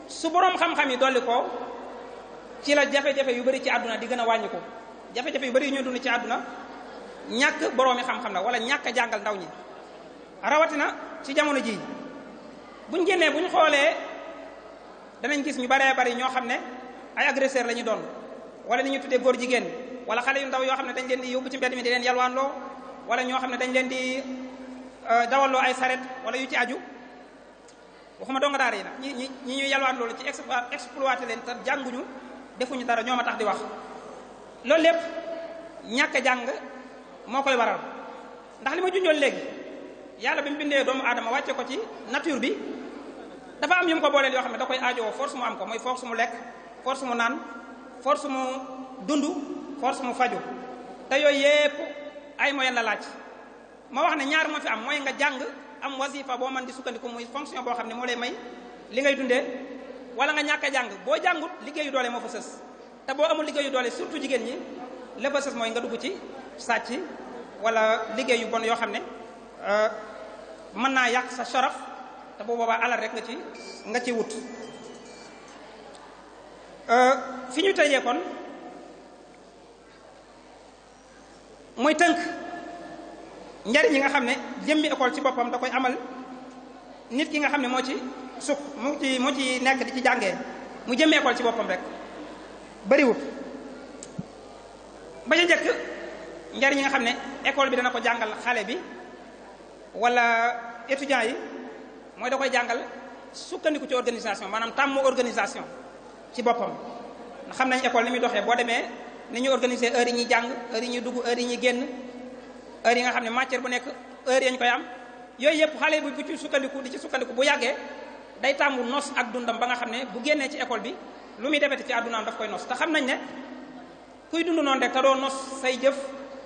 su boroom xam-xam yi dolli ko ci la jafe-jafe yu bari ci àdduna di gën a wàññi ko jafe-jafe yu bari yu ñuy dund ci àdduna ñàkk boroomi xam-xam la wala ñàkk a jàngal ndaw ñi rawatina ci jamono ji buñ génnee buñ xoolee danañ gis ñu baree bari ñoo xam ne ay agresseur la ñu doon wala ni ñu tuddee góor jigéen wala xale yu ndaw yoo xam ne dañ leen di yóbbu ci mbedd mi di leen yalwaanloo wala ñoo xam ne dañ leen di dawalloo ay saret wala yu ci aju waxuma donga daara yi nag ñi ñuy yalwaan loolu ci exploité leen te jànguñu defuñu dara ñoo ma tax di wax loolu lépp ñàkk a jàng moo koy waral ndax li ma junjoon léegi yàlla bi mu bindee doomu aadama wàcce ko ci nature bi dafa am yu mu ko booleel yoo xam ne da koy aajowoo force mu am ko mooy force mu lekk force mu naan force mu dund force mu faju te yooyu yépp ay moyen la laaj ma wax ne ñaar moo fi am mooy nga jàng am wasifa boo mën di sukkandiku muy fonction boo xam ne moo lay may li ngay dundee wala nga ñàkk a jàng boo jàngut liggéeyu doole moo fa sës te boo amul liggéeyu doole surtout jigéen ñi la fa sës mooy nga dugg ci sàcc wala liggéey yu bon yoo xam ne mën naa yàq sa sharaf te bu boobaa alal rek nga ci wut fi ñu tëjee kon mooy tënk njariñ yi nga xam ne jëmmi école ci boppam da koy amal nit ki nga xam ne moo ci sukk moo ci nekk di ci jàngee mu jëmmi école ci boppam rek bariwut ba ca njëkk njariñ yi nga xam ne école bi dana ko jàngal xale bi wala étudiant yi mooy da koy jàngal sukkandiku ci organisation maanaam tàmm organisation ci boppam ndax xam nañ école ni muy doxee boo demee ni ñuy organiser heure yi ñuy jàng heure yi ñuy dugg heure yi ñuy génn heure yi nga xam ne matière bu nekk heure yañ koy am yooyu yëpp xale bu ci sukkandiku di ci sukkandiku bu yàggee day tàmbu nos ak dundam ba nga xam ne bu génnee ci école bi lu muy defete ci àddunaam daf koy nos te xam nañ ne kuy dund noonu rek te doo nos say jëf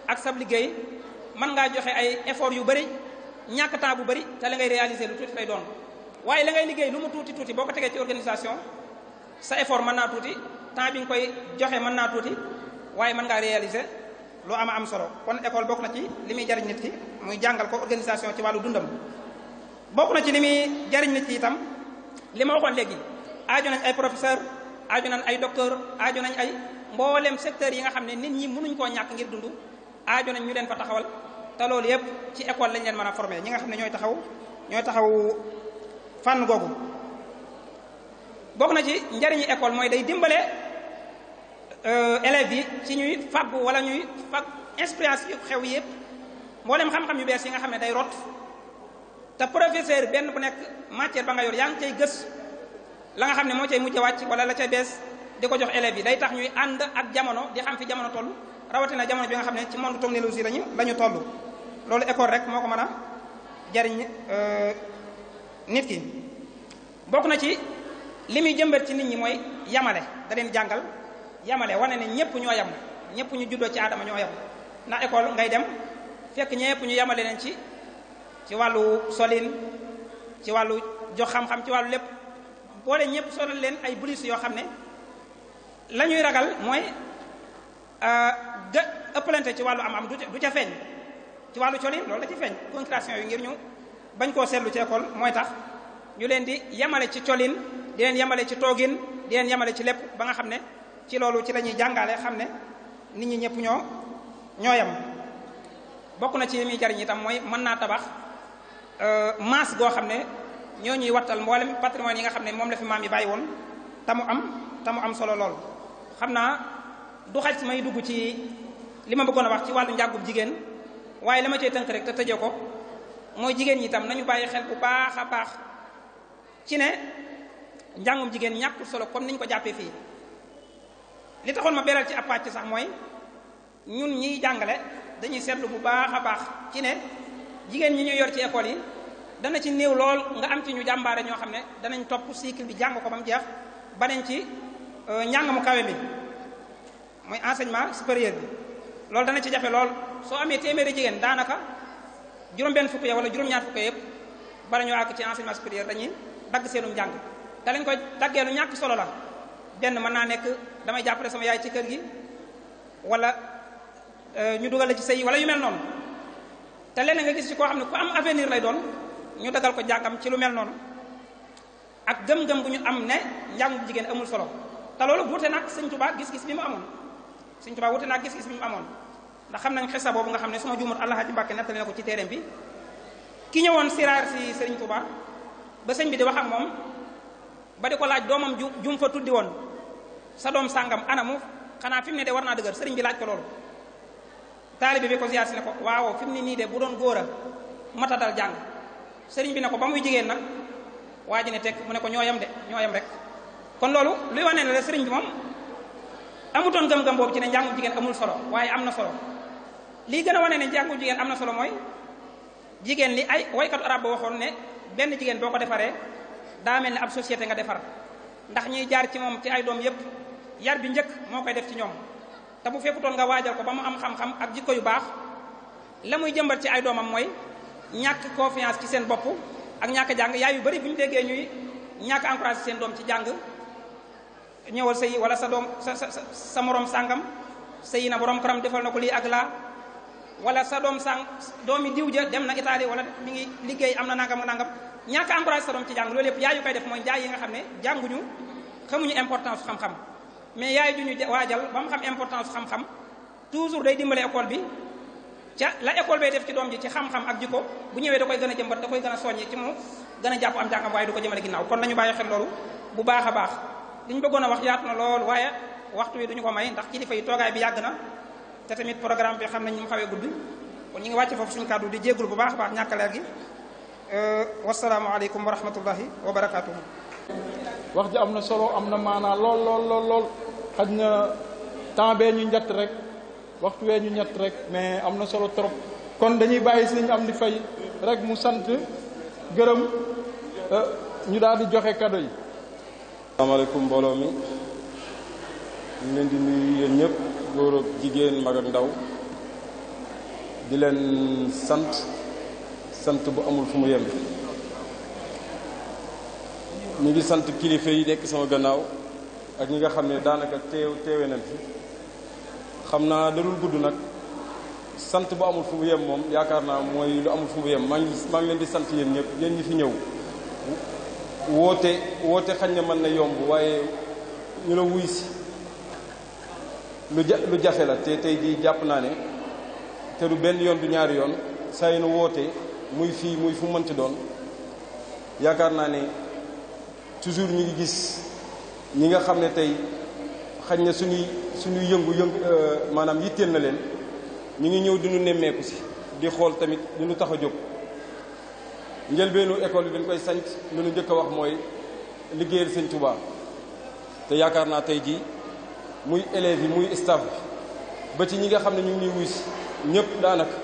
ak sab liggéey mën ngaa joxe ay effort yu bëri ñàkk temps bu bëri te la ngay réaliser lu tuuti lay doon waaye la ngay liggéey lu mu tuuti tuuti boo ko tegee ci organisation sa effort mën naa tuuti temps bi nga koy joxe mën naa tuuti waaye mën ngaa réaliser lu am solo kon école bokk na ci li muy jariñ nit ki muy jàngal ko organisation ci wàllu dundam bokk na ci li muy jariñ nit ki itam li ma waxoon léegi aajo nañ ay professeur aajo nañ ay docteur aajo nañ ay mboolem secteur yi nga xam ne nit ñi mënuñ koo ñàkk ngir dund aajo nañ ñu leen fa taxawal te loolu yëpp ci école lañ leen mën a former ñi nga xam ne ñooy taxaw fànn googu bokk na ci njariñu école mooy day dimbale élèves yi ci ñuy faggu wala ñuy fag expérience yu xew yëpp mboolem xam-xam yu bees yi nga xam ne day rot te professeur benn bu nekk matière ba nga yor yaa ngi cay gës la nga xam ne moo cay mujj wàcc wala la cay bees di ko jox élèves yi day tax ñuy ànd ak jamono di xam fi jamono toll rawatina jamono bi nga xam ne ci monde technologie la ñu toll loolu école rek moo ko mën a jariñ nit ki bokk na ci li muy jëmbat ci nit ñi mooy yamale da leen jàngal yamale wane ne ñëpp ñoo yam ñëpp ñu juddoo ci aadama ñoo yam ndax école ngay dem fekk ñëpp ñu yamale leen ci wàllu solin ci wàllu jox xam-xam ci wàllu lépp boole ñëpp solal leen ay bulus yoo xam ne la ñuy ragal mooy ëppalante ci wàllu am du ca feeñ ci wàllu colin loolu la ci feeñ concentration yi ngir ñu bañ koo seetlu ci école mooy tax ñu leen di yemale ci colin di leen yemale ci toogin di leen yemale ci lépp ba nga xam ne ci loolu ci la ñuy jàngale xam ne nit ñi ñëpp ñoo yem bokk na ci li muy jariñ itam mooy mën naa tabax maas goo xam ne ñoo ñuy wattal mboolem patrimoine yi nga xam ne moom la fi maam yi bàyyi woon te mu am solo lool xam naa du xaj may dugg ci li ma bëggoon a wax ci wàllu njàngum jigéen waaye la ma cay tënk rek te tëjee ko mooy jigéen ñi itam nañu bàyyi xel bu baax a baax ci ne njàngum jigéen ñàkkul solo comme niñ ko jàppee fii li taxoon ma beral ci ab pàcc sax mooy ñun ñiy jàngale dañuy seetlu bu baax a baax ci ne jigéen ñi ñuy yor ci école yi dana ci néew lool nga am ci ñu jàmbaare ñoo xam ne danañ topp cycle bi jàng ko ba mu jeex banañ ci njàng mu kawe mi mooy enseignement supérieur bi loolu dana ci jafe lool soo amee téeméeri jigéen daanaka juróom-benn fukk ya wala juróom-ñaar fukk yëpp bala ñoo àgg ci enseignement supérieur dañuy dagg seenum njàng te lañ koy daggee lu ñàkk solo la benn mën naa nekk damay jàppale sama yaay ci kër gi wala ñu dugal la ci sëy wala yu mel noonu te leneen nga gis ci koo xam ne ku am avenir lay doon ñu dagal ko njàngam ci lu mel noonu ak gëm-gëm bu ñu am ne njàngum jigéen amul solo te loolu wute nag Sëñ Tuubaa gis-gis bi mu amoon Sëñ Tuubaa wute nag gis-gis bi mu amoon ndax xam nañ xisa boobu nga xam ne suma juumut Alaaji Mbàkke nettali na ko ci téereem bi ki ñëwoon siraar si Sëriñ Tuubaa ba sëñ bi di wax ak moom ba di ko laaj doomam jum fa tuddi woon sa doom sàngam anamu xanaa fi mu ne de war naa dëgër sëriñ bi laaj ko loolu taalibe bi ko ziyaar si ne ko waaw fi mu ne nii de bu doon góor a mata dal jàng sëriñ bi ne ko ba muy jigéen nag waa ji ne teg mu ne ko ñoo yem rek kon loolu luy wane ne la sëriñ bi moom amutoon gëm-gëm boobu ci ne njàngum jigéen amul solo waaye am na solo lii gën a wane ne njàngum jigéen am na solo mooy jigéen li ay waykatu arab ba waxoon ne benn jigéen boo ko defaree daa mel ne ab société nga defar ndax ñiy jaar ci moom ci ay doom yépp yar bi njëkk moo koy def ci ñoom te bu fekkutoon nga waajal ko ba mu am xam-xam ak jikko yu baax la muy jëmbat ci ay doomam mooy ñàkk confiance ci seen bopp ak ñàkk jàng yaay yu bari bu ñu déggee ñuy ñàkk encouragé seen doom ci jàng ñëwal sëy wala sa doom sa morom sàngam sëy na borom këram defal na ko lii ak laa wala sa doom doomi diw ja dem na Italie wala mi ngi liggéey am na nangam ñàkk encouragé sa doom ci jàng loolu yëpp yaay yu koy def mooy njaay yi nga xam ne jànguñu xamuñu importance xam-xam mais yaay ju ñu waajal ba mu xam importance xam-xam toujours day dimbale école bi ca la école bay def ci doom ji ci xam-xam ak jikko bu ñëwee da koy gën a jëmbat da koy gën a soññi ci mu gën a jàpp am jàngam waaye du ko jëmale ginnaaw kon nañu bàyyi xel loolu bu baax a baax li ñu bëggoon a wax yaatu na lool waaye waxtu wi duñu ko may ndax kilifa yi toogaay bi yàgg na te tamit programme bi xam nañ mu xawee gudd kon ñu ngi wàcce foofu suñu kàddu di jéggul bu baax a baax ñàkk leer gi wasalaamu aleykum wa rahmatullahi wa barakatuhu wax ji am na solo am na maanaa lool xaj na temps bee ñu ñett rek waxtu wee ñu ñett rek mais am na solo trop kon dañuy bàyyi Sëriñ Amdi Faye rek mu sant gërëm ñu daal di joxe cadeau yi. asalaamaaleykum mbooloo mi ñu leen di nuyu yéen ñëpp góor ak jigéen mag ak ndaw di leen sant bu amul fu mu yem. ñu ngi sant kilifa yi nekk sama gannaaw ak ñi nga xam ne daanaka teewe nañ fi xam naa darul gudd nag sant bu amul fu mu yem moom yaakaar naa mooy lu amul fu mu yem maa ngi leen di sant yéen ñëpp yéen ñi fi ñëw woote xañ na mën na yomb waaye ñu la wuy si lu jafe la te tey jii jàpp naa ne te du benn yoon du ñaari yoon saa yu nu woote muy fii muy fu mënti doon yaakaar naa ne toujours ñu ngi gis ñi nga xam ne tey xañ na suñuy yëngu maanaam yitteel na leen ñu ngi ñëw di ñu nemmeeku si di xool tamit li ñu tax a jóg. njëlbeenu école bi dañ koy sanc lu ñu njëkk a wax mooy liggéeyal Sëñ Tuubaa te yaakaar naa tey jii muy élèves yi muy staff bi ba ci ñi nga xam ne ñu ngi ñuy wuy si ñëpp daanaka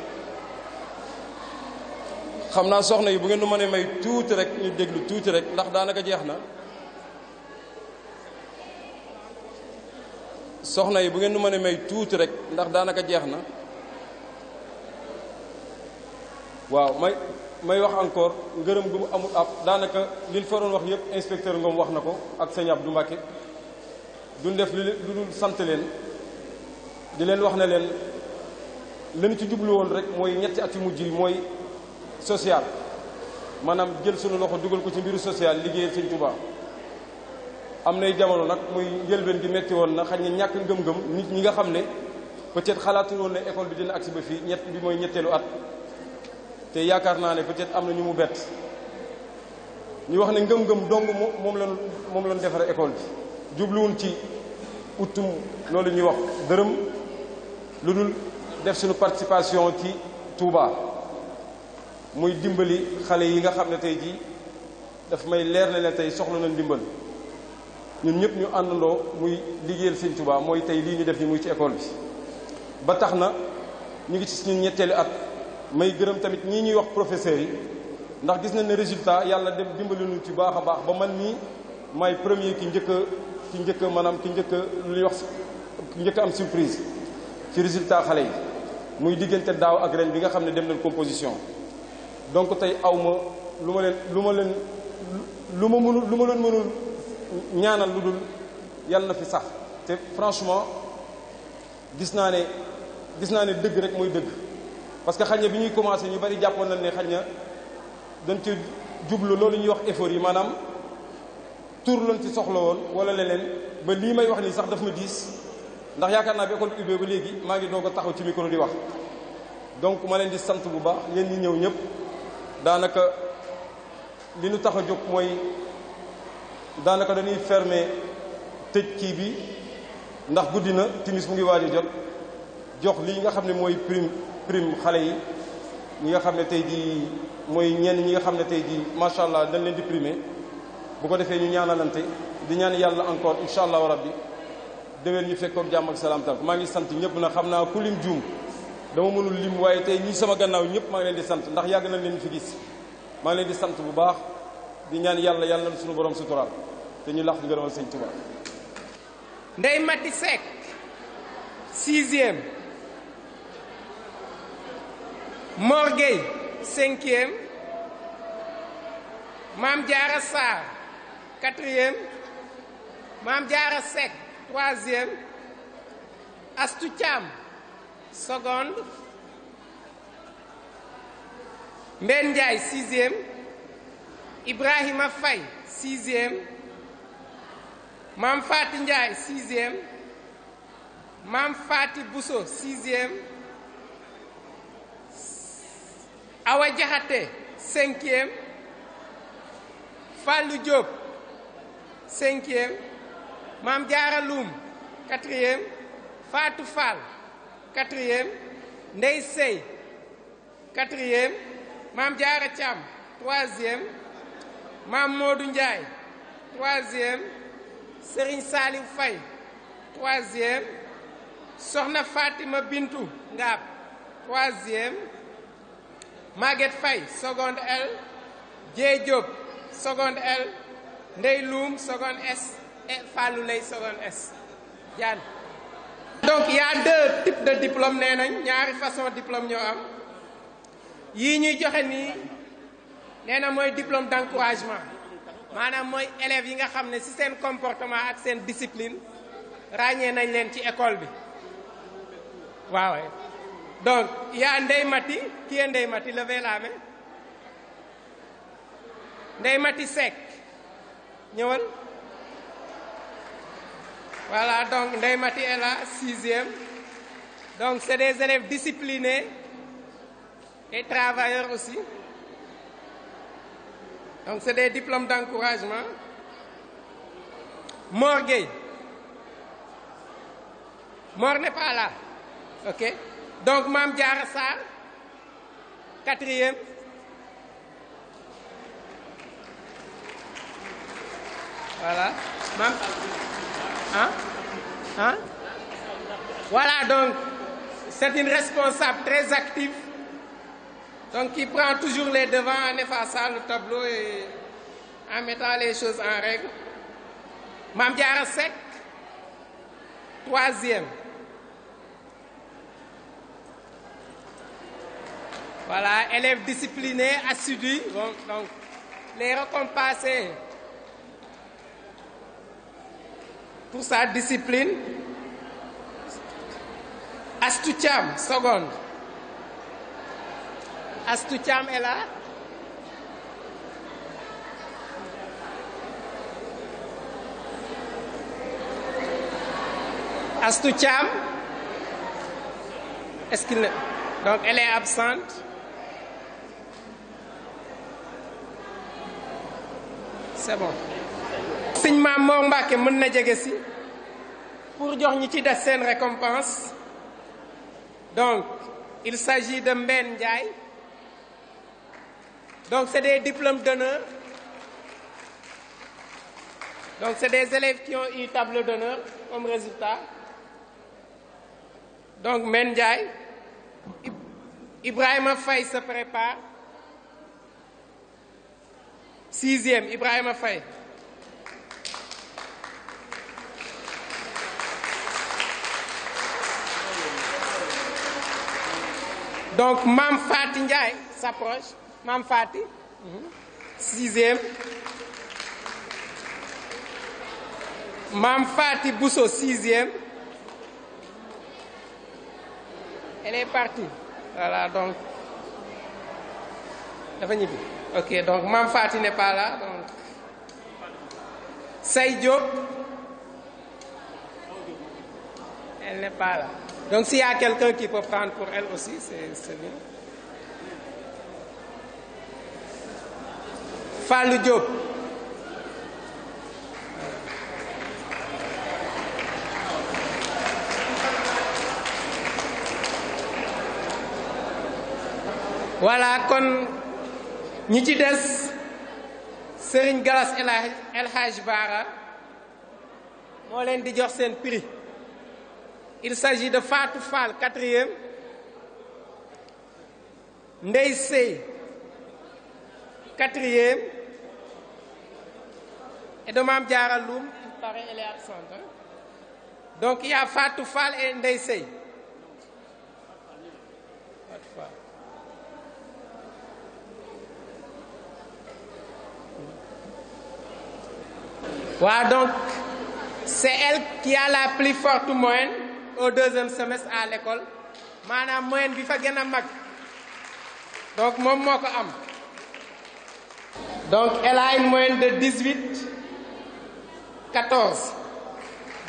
xam naa soxna yi bu ngeen nu mënee may tuuti rek ñu déglu tuuti rek ndax daanaka jeex na soxna yi bu ngeen nu mënee may tuuti rek ndax daanaka jeex na waaw may wax encore ngërëm gu mu amul ab daanaka liñ fa doon wax yëpp inspecteur Ngom wax na ko ak sëñ Abdou Mbacké duñ def lu dul sant leen di leen wax ne leen lañu ci jublu woon rek mooy ñetti at yu mujj yi mooy social maanaam jël sunu loxo dugal ko ci mbiru social liggéeyal Sëñ Tuubaa am nay jamono nag muy njëlbeen gi metti woon na xañ ne ñàkk ngëm-ngëm nit ñi nga xam ne peut-être xalaatu woon ne école bi dina agsi ba fii bi mooy ñetteelu at te yaakaar naa ne peut-être am na ñu mu bett ñu wax ne ngëm-ngëm dong moom lañ defare école bi jubluwun ci utum loolu ñuy wax dërëm lu dul def suñu participation ci Touba muy dimbali xale yi nga xam ne tey jii daf may leer na leen tey soxla nañ dimbal ñun ñëpp ñu àndandoo muy liggéeyal Sëñ Touba mooy tey lii ñu def ni muy ci école bi ba tax na ñu ngi ci suñu ñetteelu at may gërëm tamit ñii ñuy wax professeurs yi ndax gis nañ ne résultat yàlla dem dimbali ñu ci baax a baax ba man nii may premier ki njëkk lu ñuy wax ki njëkk am surprise ci résultat xale yi muy diggante daaw ak ren bi nga xam ne dem nañ composition donc tey aw ma lu ma leen mënul ñaanal lu dul yàlla na fi sax te franchement gis naa ne dëgg rek mooy dëgg parce que xañ na bi ñuy commencé ñu bari jàppoon nañ ne xañ na dañ ci jublu loolu ñuy wax effort yi maanaam tur lañ ci soxla woon wala leneen ba lii may wax nii sax daf ma diis ndax yaakaar naa bi école bi ubbee ba léegi maa ngi doog a taxaw ci micro di wax donc ma leen di sant bu baax yéen ñi ñëw ñëpp daanaka li ñu tax a jóg mooy daanaka dañuy fermer tëj kii bi ndax guddi na timis mu ngi waaj a jot jox lii nga xam ne mooy prime xale yi ñi nga xam ne tey jii mooy ñenn ñi nga xam ne tey jii macha allah dañ leen di primer bu ko defee ñu ñaanalante di ñaan yàlla encore incha allahu rabbi déwén ñu fekkoon jàmm ak salaam tal maa ngi sant ñëpp na xam naa ku lim juum dama mënul lim waaye tey ñi sama gannaaw ñëpp maa ngi leen di sant ndax yàgg nañ leen fi gis maa ngi leen di sant bu baax di ñaan yàlla na suñu borom suturaal te ñu lax ngërëmal Sëñ Tuubaa. Ndeye Mati Seck 6e, Mor Gueye 5e, Mame Diarra Sarr 4e, Mame Diarra Seck 3e, Astou Thiam seconde, Mbène Ndiaye 6e, Ibrahima Faye 6e, Mame Faty Ndiaye 6e, Mame Faty Bousso 6e, Awa Diakhaté 5e, Fallou Diop 5e, Mame Diarra Loum 4e, Fatou Fall 4e, Ndeye Sey 4e, Mame Diarra Thiam 3e, Mame Modou Ndiaye 3e, Serigne Saliou Faye 3e, Sokhna Fatima Bintou Ngab 3e, Maguette Faye seconde L, Dieye Diop seconde L, Ndeye Loum seconde S et Fallou Lay seconde S. Diane. Donc il y a deux types de diplômes nee nañ ñaari façon diplôme ñoo am yii ñuy joxe nii nee na mooy diplôme d'encouragement maanaam mooy élèves yi nga xam ne ci seen comportement ak seen discipline ràññee nañ leen ci école bi waaw. Donc il y a Ndeye Mati, qui est Ndeye Mati, levez la main. Ndeye Mati Seck ñëwal. Voilà, donc Ndeye Mati est là, 6e. Donc c'est des élèves disciplinés et travailleurs aussi. Donc c'est des diplômes d'encouragement. Mor Gueye. Mor n'est pas là. OK. Donc Mame Diarra Sarr, 4e. Voilà. Voilà, donc c'est une responsable très active, donc qui prend toujours les devants en effaçant le tableau et en mettant les choses en règle. Mame Diarra Seck, 3e. Voilà, élève discipliné, assidu, donc les récompenser pour sa discipline. Astou Thiam, seconde. Astou Thiam est là. Astou Thiam, est-ce qu'il... Donc elle est absente. C'est bon. Sëñ Maam Mor Mbacke mën na jege si pour jox ñi ci des seen récompense. Donc il s'agit de Mbène Ndiaye. Donc c'est des diplômes d'honneur. Donc c'est des élèves qui ont eu tableau d'honneur comme résultat. Donc Mbène Ndiaye. Ibrahima Faye se prépare. 6e, Ibrahima Faye. Donc Mame Fati Ndiaye s'approche. Mame Fati, 6e. Mame Fati Bousso, 6e. Elle est partie. Voilà, donc. Dafa ñibbi. Ok, donc Mame Fati n'est pas là. Donc. Say Diop. Elle n'est pas là. Donc s'il y a quelqu'un qui peut prendre pour elle aussi, c'est bien. Fallou Diop. Voilà, kon ñi ci des Serigne Galas El Hadj Bara moo leen di jox seen prix. Il s'agit de Fatou Fall, 4e. Ndeye Sey, 4e. Et de Mame Diarra Loum, il paraît elle est absente. Hein? Donc il y a Fatou Fall et Ndeye Sey. Fatou Fall. Voilà, donc c'est elle qui a la plus forte moyenne au 2e semestre à l'école. Maanaam moyenne bi fa gën a mag. Donc moom moo ko am. Donc elle a une moyenne de 18,14.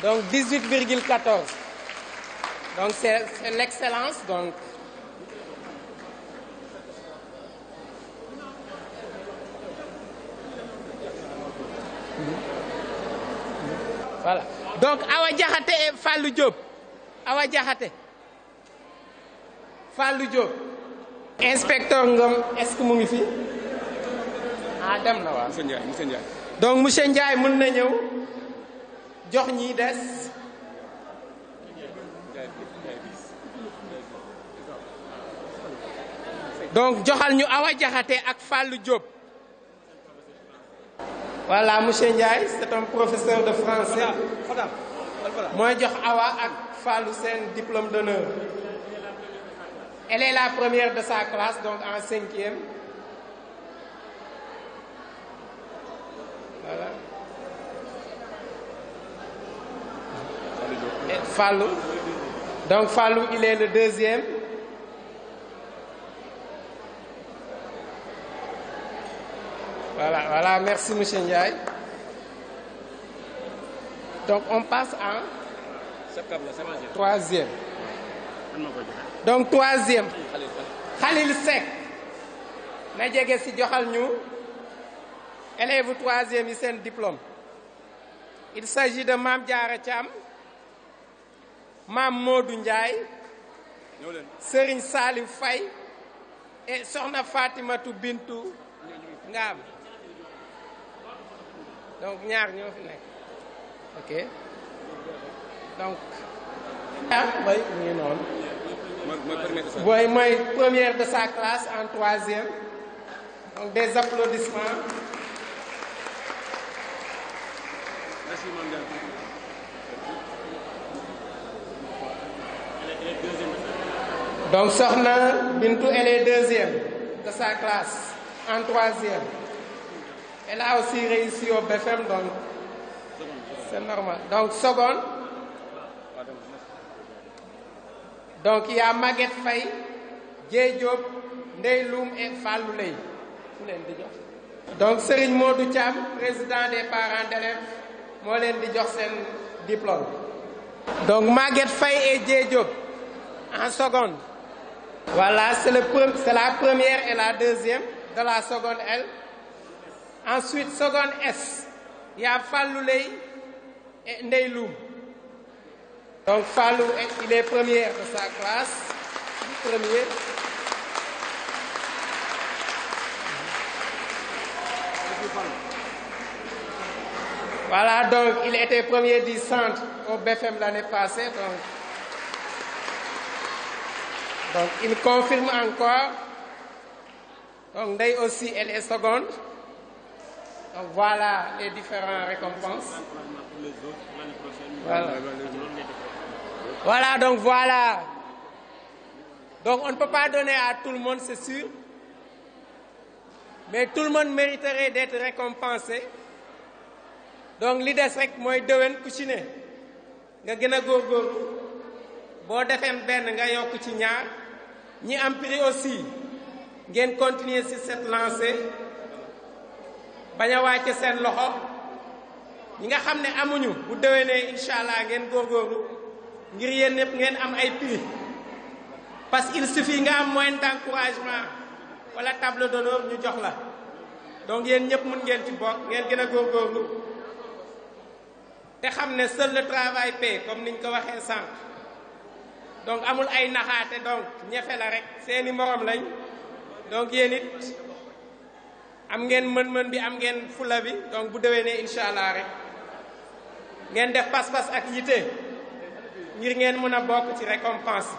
Donc 18,14. Donc c'est l'excellence. Donc voilà. Donc Awa Diakhaté et Fallou Diop. Awa Diakhaté. Fallou Diop. Inspecteur Ngom, est-ce que mu ngi fi? Ah dem na waaw. Monsieur Ndiaye. Donc monsieur Ndiaye mën na ñëw jox ñi des. donc joxal ñu Awa Diakhaté ak Fallou Diop. Voilà monsieur Ndiaye c'est un professeur de français. mooy jox Awa ak Fallou seen diplôme d'honneur. Elle est la première de sa classe donc en 5e. Voilà. Et Fallou. Donc Fallou il est le 2e. Voilà, merci monsieur Ndiaye. Donc on passe en 3e. Donc 3e. Khalil Seck. na jege si joxal ñu élève 3e yi seen diplôme. Il s'agit de Mame Diarra Thiam, Mame Modou Ndiaye, Serigne Saliou Faye et Sokhna Fatimatou Bintou Ngam. Donc ñaar ñoo fi nekk. OK. Donc mooy mu ngi noonu. mooy première de sa classe en 3e. Donc des applaudissements. Merci Mame Diarra. Donc Sokhna Bintou elle est 2e de sa classe en 3e. Elle a aussi réussi au BFM donc c'est normal. Donc seconde. Donc il y a Maguette Faye, Dieye Diop, Ndeye Loum et Fallou Leye. Donc Serigne Modou Thiam, président des parents d'élèves, moo leen di jox seen diplôme. Donc Maguette Faye et Dieye Diop en seconde. Voilà, c'est la première et la 2e de la seconde L. Ensuite, seconde S, il y a Fallou Leye et Ndeye Loum. Donc Fallou, il est premier de sa classe, premier. Voilà, donc il était premier du centre au BFM l'année passée. Donc il confirme encore. Donc Ndeye aussi, elle est seconde. Donc voilà les différentes récompenses. Voilà, donc voilà. Donc on ne peut pas donner à tout le monde, c'est sûr. Mais tout le monde mériterait d'être récompensé. Donc li des rek mooy déwén ku ci ne nga gën a góorgóorlu boo defee benn nga yokk ci ñaar ñi am prix aussi ngeen continuer ci cette lancée bañ a wàcce seen loxo ñi nga xam ne amuñu bu déwénee incha allah ngeen góorgóorlu ngir yéen ñëpp ngeen am ay prix parce qu'il suffit nga am moyen d'encouragement wala table d'honneur ñu jox la donc yéen ñëpp mun ngeen ci bokk ngeen gën a góorgóorlu te xam ne seul le travail paie comme niñ ko waxee sànq donc amul ay naxaate donc ñefe la rek seeni morom lañ donc yéen it am ngeen mën-mën bi am ngeen fula bi donc bu déwénee incha allah rek ngeen def pas-pas ak yite ngir ngeen mën a bokk ci récompense.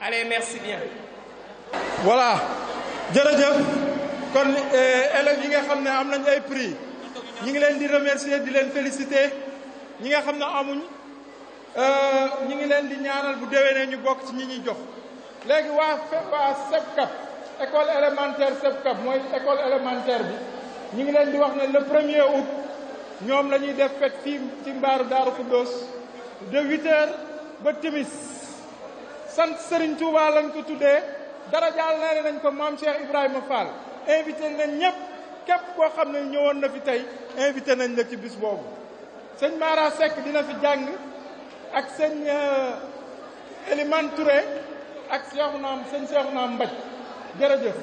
Allez, merci bien. Voilà jërëjëf kon élèves yi nga xam ne am nañ ay prix ñi ngi leen di remercier di leen féliciter ñi nga xam ne amuñ ñi ngi leen di ñaanal bu déwénee ñu bokk ci ñi ñuy jox léegi waa SEPCAP école élémentaire SEPCAP mooy école élémentaire bi ñi ngi leen di wax ne le 1er août ñoom la ñuy def fête fii ci mbaaru Daaru Khoudoss de 8h ba timis sant Serigne Touba lañ ko tuddee dara jaal na nañ ko maam Cheikh Ibrahima Fall invité nañ ñëpp képp koo xam ne ñëwoon na fi tey invité nañ la ci bis boobu sëñ Mara Seck dina fi jàng ak sëñ Elimane Touré ak sëñ Cheikhouna Mbaj jërëjëf